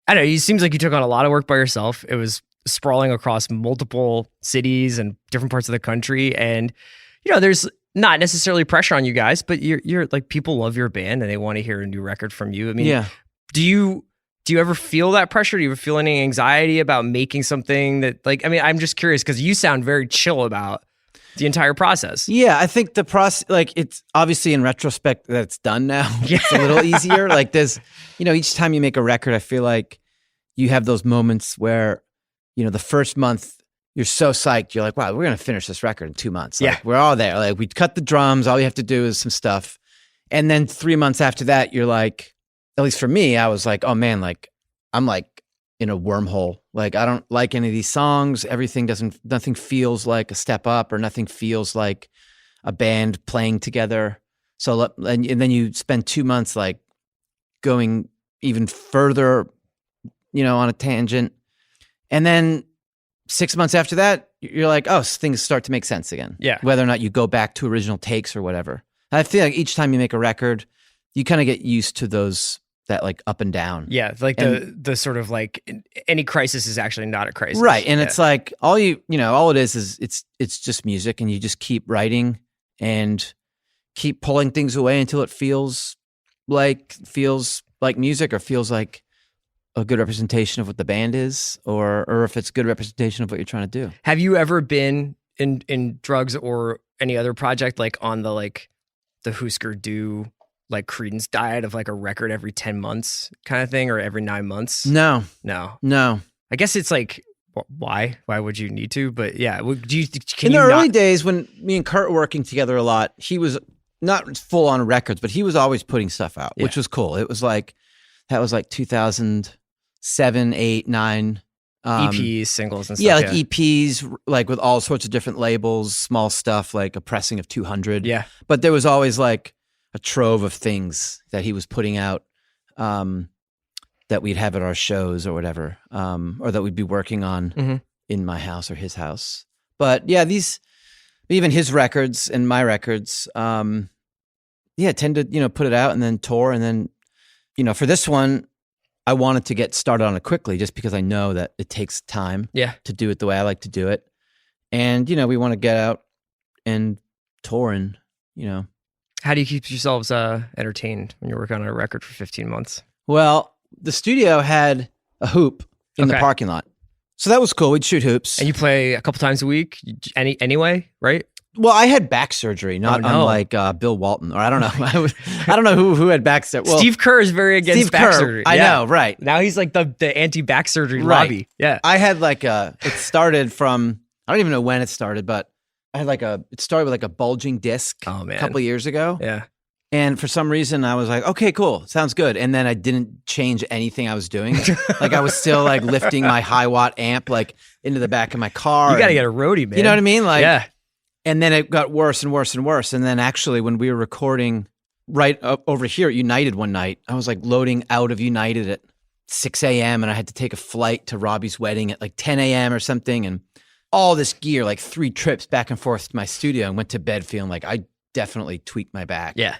I don't know, it seems like you took on a lot of work by yourself. It was sprawling across multiple cities and different parts of the country. And, you know, there's not necessarily pressure on you guys, but you're like, people love your band and they want to hear a new record from you. I mean, do you ever feel that pressure? Do you ever feel any anxiety about making something that, like, I mean, I'm just curious because you sound very chill about the entire process. Yeah, I think the process, like, it's obviously in retrospect that it's done now. It's a little easier. Like, there's, you know, each time you make a record, I feel like you have those moments where, you know, the first month you're so psyched. You're like, wow, we're going to finish this record in 2 months. Like, we're all there. Like, we cut the drums. All you have to do is some stuff. And then 3 months after that, you're like, at least for me, I was like, oh man, like, I'm like in a wormhole. Like, I don't like any of these songs. Nothing feels like a step up, or nothing feels like a band playing together. So, and then you spend 2 months like going even further, you know, on a tangent. And then 6 months after that, you're like, oh, things start to make sense again. Yeah. Whether or not you go back to original takes or whatever. And I feel like each time you make a record, you kind of get used to that like up and down. Yeah, like the sort of like any crisis is actually not a crisis. Right. And it's like all it is it's just music, and you just keep writing and keep pulling things away until it feels like music, or feels like a good representation of what the band is, or if it's good representation of what you're trying to do. Have you ever been in Drugs or any other project like on the Husker Du like Creedence diet of like a record every 10 months kind of thing, or every 9 months? No. I guess it's like, why would you need to? But yeah, in the early days when me and Kurt were working together a lot, he was not full on records, but he was always putting stuff out, which was cool. It was like, that was like 2007, 8, 9. EPs, singles and stuff. Yeah, like EPs, like with all sorts of different labels, small stuff, like a pressing of 200. Yeah. But there was always like a trove of things that he was putting out that we'd have at our shows or whatever, or that we'd be working on in my house or his house. But yeah, even his records and my records, tend to, you know, put it out and then tour. And then, you know, for this one, I wanted to get started on it quickly just because I know that it takes time to do it the way I like to do it. And, you know, we want to get out and tour and, you know. How do you keep yourselves entertained when you're working on a record for 15 months? Well, the studio had a hoop in the parking lot. So that was cool. We'd shoot hoops. And you play a couple times a week anyway, right? Well, I had back surgery, not unlike Bill Walton, or I don't know. I don't know who had back surgery. Well, Steve Kerr is very against back surgery. I know, right. Now he's like the anti-back surgery lobby. Yeah. I had like it started from, I don't even know when it started, but I had it started with like a bulging disc a couple of years ago. Yeah. And for some reason I was like, okay, cool. Sounds good. And then I didn't change anything I was doing. Like I was still like lifting my high watt amp like into the back of my car. You got to get a roadie, man. You know what I mean? Like, yeah. And then it got worse and worse and worse. And then actually when we were recording right over here at United one night, I was like loading out of United at 6 a.m. and I had to take a flight to Robbie's wedding at like 10 a.m. or something. And all this gear, like 3 trips back and forth to my studio, and went to bed feeling like I definitely tweaked my back. Yeah.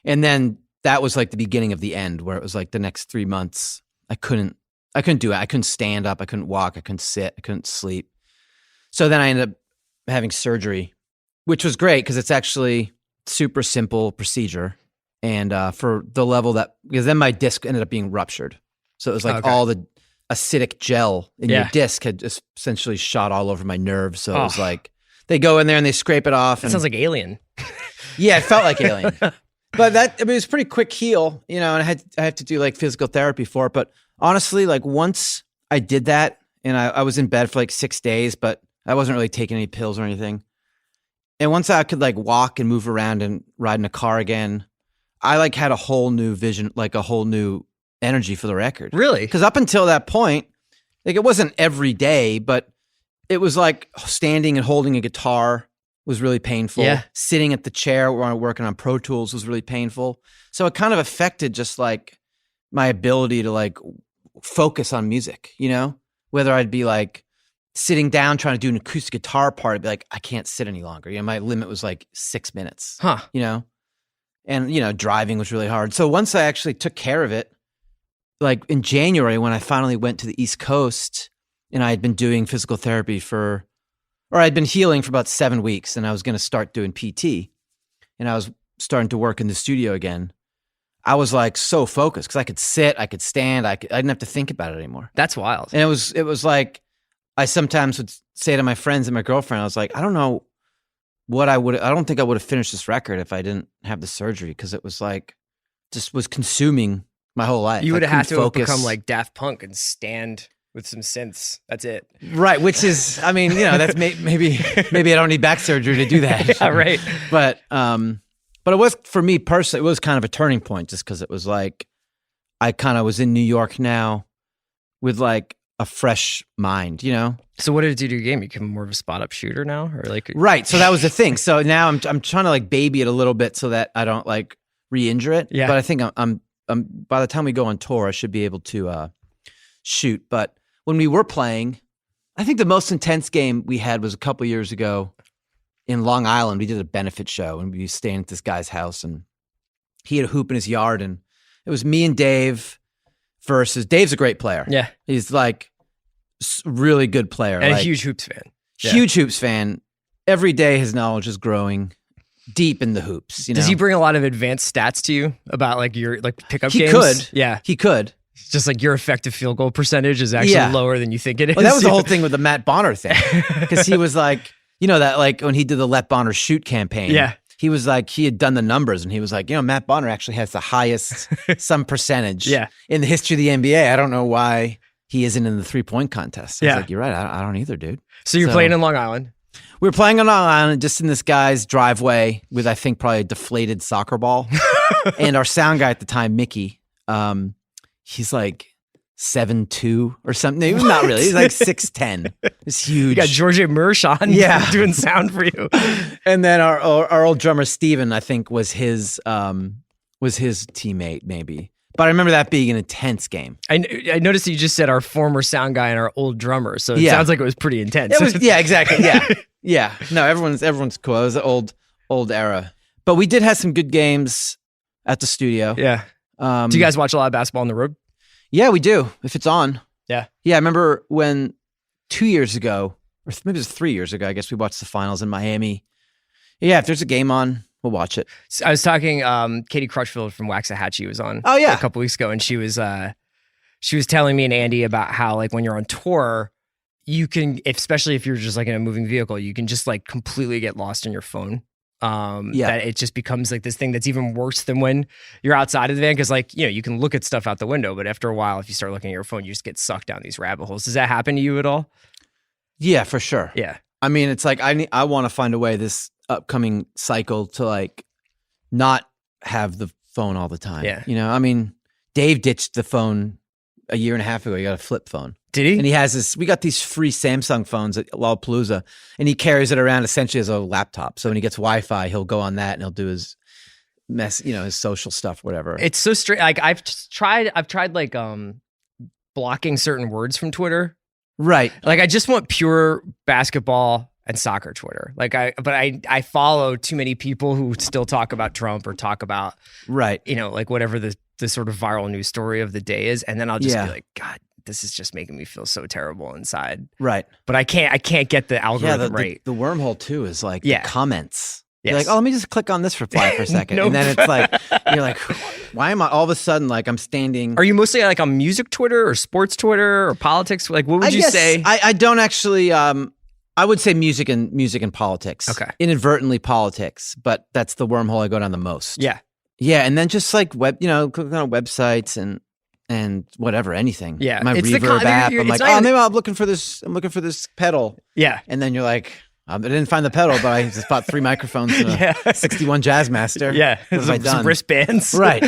And then that was like the beginning of the end, where it was like the next 3 months, I couldn't do it. I couldn't stand up. I couldn't walk. I couldn't sit. I couldn't sleep. So then I ended up having surgery, which was great because it's actually super simple procedure. And for the level because then my disc ended up being ruptured. So it was like all the acidic gel in your disc had just essentially shot all over my nerves. So it was like, they go in there and they scrape it off. That sounds like Alien. Yeah, it felt like Alien. But it was a pretty quick heal, you know, and I had to do like physical therapy for it. But honestly, like once I did that, and I was in bed for like 6 days, but I wasn't really taking any pills or anything. And once I could like walk and move around and ride in a car again, I like had a whole new vision, like a whole new energy for the record. Really? Because up until that point, like it wasn't every day, but it was like standing and holding a guitar was really painful. Yeah. Sitting at the chair while working on Pro Tools was really painful. So it kind of affected just like my ability to like focus on music, you know? Whether I'd be like sitting down trying to do an acoustic guitar part, I'd be like, I can't sit any longer. You know, my limit was like 6 minutes. Huh. You know? and driving was really hard. So once I actually took care of it, like in January when I finally went to the East Coast, and I had been doing physical therapy I'd been healing for about 7 weeks, and I was going to start doing PT, and I was starting to work in the studio again. I was like so focused because I could sit, I could stand, I didn't have to think about it anymore. That's wild. And it was like, I sometimes would say to my friends and my girlfriend, I was like, I don't think I would have finished this record if I didn't have the surgery, because it was like, just was consuming my whole life. You would have had to focus. become like Daft Punk and stand with some synths. That's it. Right, which is, I mean, that's maybe I don't need back surgery to do that. Yeah, right. But it was, for me personally, it was kind of a turning point, just because it was like, I kind of was in New York now with like a fresh mind, So what did it do to your game? You become more of a spot up shooter now, or like? Right. So that was the thing. So now I'm trying to like baby it a little bit so that I don't like re-injure it. Yeah. But I think I'm by the time we go on tour, I should be able to shoot. But when we were playing, I think the most intense game we had was a couple years ago in Long Island. We did a benefit show, and we were staying at this guy's house, and he had a hoop in his yard, and it was me and Dave versus, Dave's a great player. Yeah. He's like really good player. And like, a huge hoops fan. huge hoops fan. Every day his knowledge is growing deep in the hoops. Does he bring a lot of advanced stats to you about like your like pickup He games? could. Yeah. He could. It's just like your effective field goal percentage is actually Yeah. lower than you think it is. Well, that was the whole thing with the Matt Bonner thing. Because he was like, that like when he did the Let Bonner Shoot campaign. Yeah. He was like, he had done the numbers, and he was like, Matt Bonner actually has the highest some percentage Yeah. in the history of the NBA. I don't know why he isn't in the 3-point contest. I was Yeah. like, you're right. I don't either, dude. So you're playing in Long Island. We were playing on Long Island, just in this guy's driveway with, I think, probably a deflated soccer ball. And our sound guy at the time, Mickey, he's like 7'2" or something. No, not really. He's like 6'10". It's huge. You got George Mersh on Yeah. doing sound for you. And then our old drummer Steven, I think, was his teammate, maybe. But I remember that being an intense game. I noticed that you just said our former sound guy and our old drummer, so it sounds like it was pretty intense. It was, yeah, exactly. Yeah. Yeah. No, everyone's cool. It was an old era. But we did have some good games at the studio. Yeah. Do you guys watch a lot of basketball on the road? Yeah, we do, if it's on. Yeah. Yeah, I remember when 2 years ago, or maybe it was 3 years ago, I guess we watched the finals in Miami. Yeah, if there's a game on, we'll watch it. I was talking, Katie Crutchfield from Waxahachie was on a couple weeks ago, and she was telling me and Andy about how like when you're on tour, you can, especially if you're just like in a moving vehicle, you can just like completely get lost in your phone. That it just becomes like this thing that's even worse than when you're outside of the van, because like, you can look at stuff out the window, but after a while, if you start looking at your phone, you just get sucked down these rabbit holes. Does that happen to you at all? Yeah, for sure. Yeah. I mean, it's like I want to find a way this upcoming cycle to like not have the phone all the time. Yeah. I mean, Dave ditched the phone a year and a half ago. He got a flip phone. Did he? And he has this, we got these free Samsung phones at Lollapalooza, and he carries it around essentially as a laptop. So when he gets Wi-Fi, he'll go on that and he'll do his his social stuff, whatever. It's so strange. Like I've tried like blocking certain words from Twitter. Right. Like I just want pure basketball and soccer Twitter. Like I follow too many people who still talk about Trump or talk about right. Like whatever the sort of viral news story of the day is, and then I'll just Yeah. be like, God, this is just making me feel so terrible inside. Right. But I can't get the algorithm right. The wormhole too is like Yeah. the comments. Yes. You're like, oh, let me just click on this reply for a second. Nope. And then it's like, you're like, why am I all of a sudden like I'm standing? Are you mostly like on music Twitter or sports Twitter or politics? Like what would you guess say? I don't actually, I would say music and politics. Okay. Inadvertently politics, but that's the wormhole I go down the most. Yeah. Yeah. And then just like clicking on websites and whatever, anything. Yeah. My It's the Reverb app. I'm it's like, not oh, even- maybe I'm looking for this pedal. Yeah. And then you're like, I didn't find the pedal, but I just bought 3 microphones and a 61 Jazzmaster. Yeah. What have I Some done? wristbands. Right.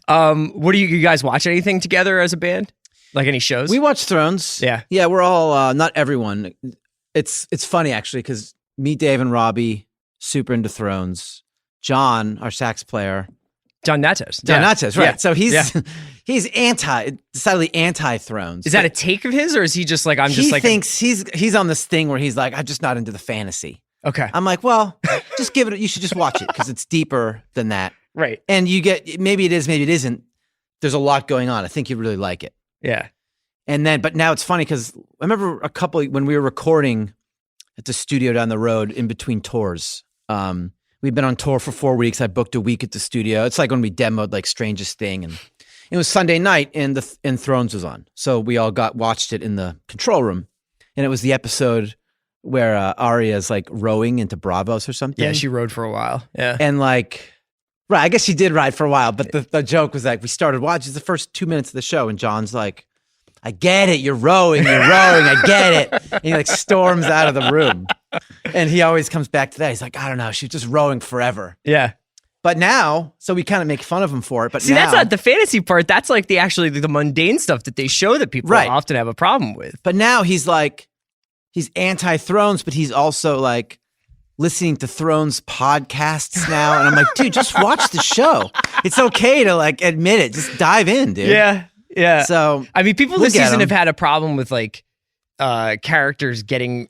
What do you guys watch anything together as a band? Like any shows? We watch Thrones. Yeah. Yeah, we're all, not everyone. It's funny actually, because me, Dave, and Robbie, super into Thrones. John, our sax player. John Nates. John Nates, right. Yeah. So he's Yeah. he's decidedly anti-Thrones. Is that a take of his, or is he just like, He thinks he's on this thing where he's like, I'm just not into the fantasy. okay. I'm like, well, just give it, you should just watch it because it's deeper than that. Right. And you get, maybe it is, maybe it isn't. There's a lot going on. I think you really like it. Yeah. And then, but now it's funny because I remember when we were recording at the studio down the road in between tours. We'd been on tour for 4 weeks. I booked a week at the studio. It's like when we demoed like Strangest Thing, and it was Sunday night, and Thrones was on. So we all watched it in the control room, and it was the episode where Arya's like rowing into Bravos or something. Yeah, she rode for a while. Yeah. And like, right, I guess she did ride for a while, but the joke was like, we started watching the first 2 minutes of the show, and John's like, I get it, you're rowing, I get it. And he like storms out of the room. And he always comes back to that. He's like, I don't know, she was just rowing forever. Yeah. But now, so we kind of make fun of him for it. But see, now, that's not the fantasy part. That's like the mundane stuff that they show that people Right. often have a problem with. But now he's anti-Thrones, but he's also like listening to Thrones podcasts now. And I'm like, dude, just watch the show. It's okay to like admit it. Just dive in, dude. Yeah. Yeah. So I mean, people we'll this get season 'em. have had a problem with like characters getting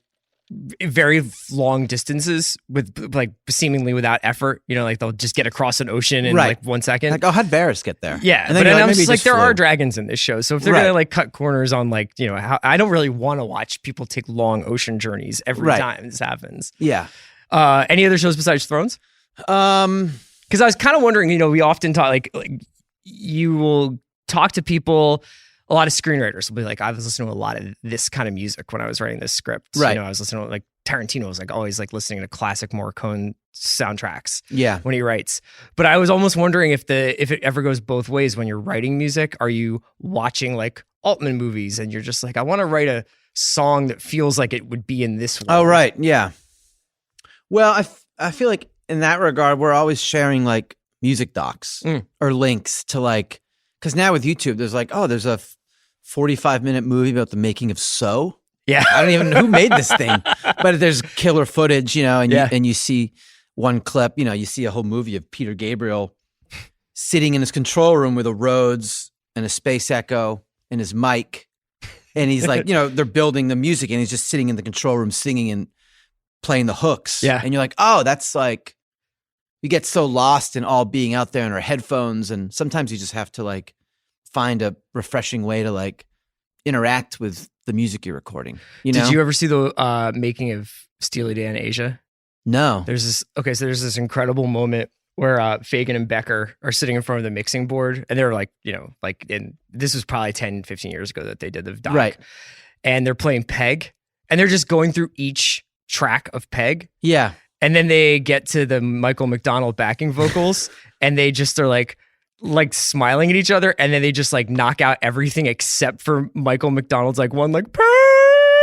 very long distances with like seemingly without effort. You know, like they'll just get across an ocean in Right. like 1 second. like, oh, how'd Varys get there? Yeah, And then but you're I'm maybe just like, there flew. are dragons in this show, so if they're Right. gonna like cut corners on like, you know, how, I don't really want to watch people take long ocean journeys every Right. time this happens. Yeah. Any other shows besides Thrones? Um, Because I was kind of wondering, you know, we often talk like you will talk to people. A lot of screenwriters will be like, I was listening to a lot of this kind of music when I was writing this script. Right. You know, I was listening to like Tarantino was like always like listening to classic Morricone soundtracks yeah. when he writes. But I was almost wondering if it ever goes both ways when you're writing music. Are you watching like Altman movies and you're just like, I want to write a song that feels like it would be in this world. Oh, right. Yeah. Well, I feel like in that regard, we're always sharing like music docs or links to like, because now with YouTube, there's like, oh, there's a 45-minute movie about the making of So. Yeah. I don't even know who made this thing, but there's killer footage, you know, and Yeah. you see one clip, you know, you see a whole movie of Peter Gabriel sitting in his control room with a Rhodes and a Space Echo and his mic. And he's like, you know, they're building the music and he's just sitting in the control room singing and playing the hooks. Yeah. And you're like, oh, that's like, we get so lost in all being out there in our headphones. And sometimes you just have to like find a refreshing way to like interact with the music you're recording. You know? Did you ever see the making of Steely Dan Asia? No. There's this incredible moment where Fagan and Becker are sitting in front of the mixing board, and they're like, you know, like this was probably 10, 15 years ago that they did the doc. Right. And they're playing Peg, and they're just going through each track of Peg. Yeah. And then they get to the Michael McDonald backing vocals, and they just are like smiling at each other, and then they just like knock out everything except for Michael McDonald's like one like "Peg!"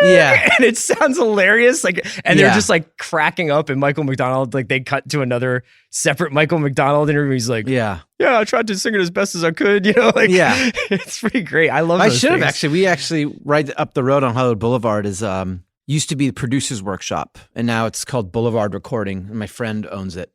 Yeah. and it sounds hilarious. Like, and they're Yeah. just like cracking up, and Michael McDonald like they cut to another separate Michael McDonald interview. He's like, Yeah. I tried to sing it as best as I could, you know, like Yeah. it's pretty great. I love. I those should have things. actually. We actually right up the road on Hollywood Boulevard is used to be the producer's workshop, and now it's called Boulevard Recording, and my friend owns it.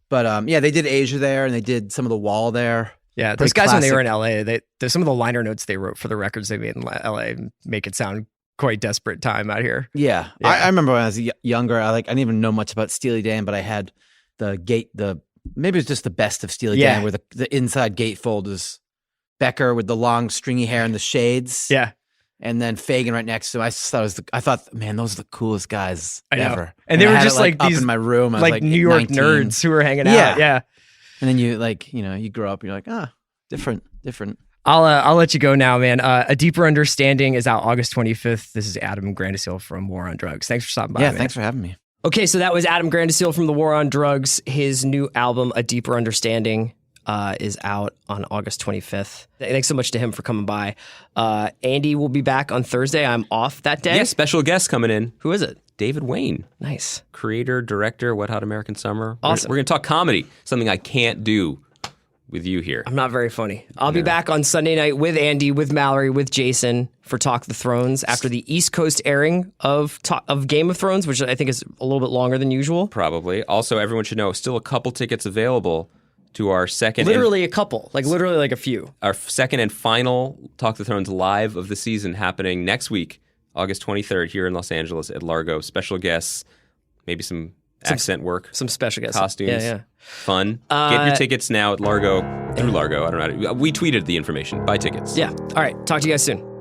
But yeah, they did Asia there, and they did some of the Wall there. Yeah, Pretty those guys when they classic. were in LA, there's some of the liner notes they wrote for the records they made in LA make it sound quite desperate time out here. Yeah, Yeah. I remember when I was younger. I didn't even know much about Steely Dan, but I had maybe it was just the best of Steely Yeah. Dan, where the inside gatefold is Becker with the long stringy hair and the shades. Yeah, And then Fagan right next to him. I thought, man, those are the coolest guys I know. ever. And they I were had just it, like up these, in my room. I was like like New York 19. nerds who were hanging Yeah. out. Yeah. And then you like, you know, you grow up and you're like, different. I'll let you go now, man. A Deeper Understanding is out August 25th. This is Adam Granduciel from War on Drugs. Thanks for stopping by. Yeah, man. thanks for having me. Okay, so that was Adam Granduciel from the War on Drugs. His new album, A Deeper Understanding, is out on August 25th. Thanks so much to him for coming by. Andy will be back on Thursday. I'm off that day. Yeah, special guest coming in. Who is it? David Wayne, Nice. creator, director, Wet Hot American Summer. Awesome. We're going to talk comedy, something I can't do with you here. I'm not very funny. I'll be back on Sunday night with Andy, with Mallory, with Jason for Talk the Thrones after the East Coast airing of Game of Thrones, which I think is a little bit longer than usual. Probably. Also, everyone should know, still a couple tickets available to our second Literally a couple, literally like a few. our second and final Talk the Thrones live of the season happening next week, August 23rd, here in Los Angeles at Largo. Special guests, maybe some accent work, some special guests. costumes. Yeah. Fun. Get your tickets now at Largo, through Largo. I don't know. We tweeted the information. Buy tickets. Yeah. All right. Talk to you guys soon.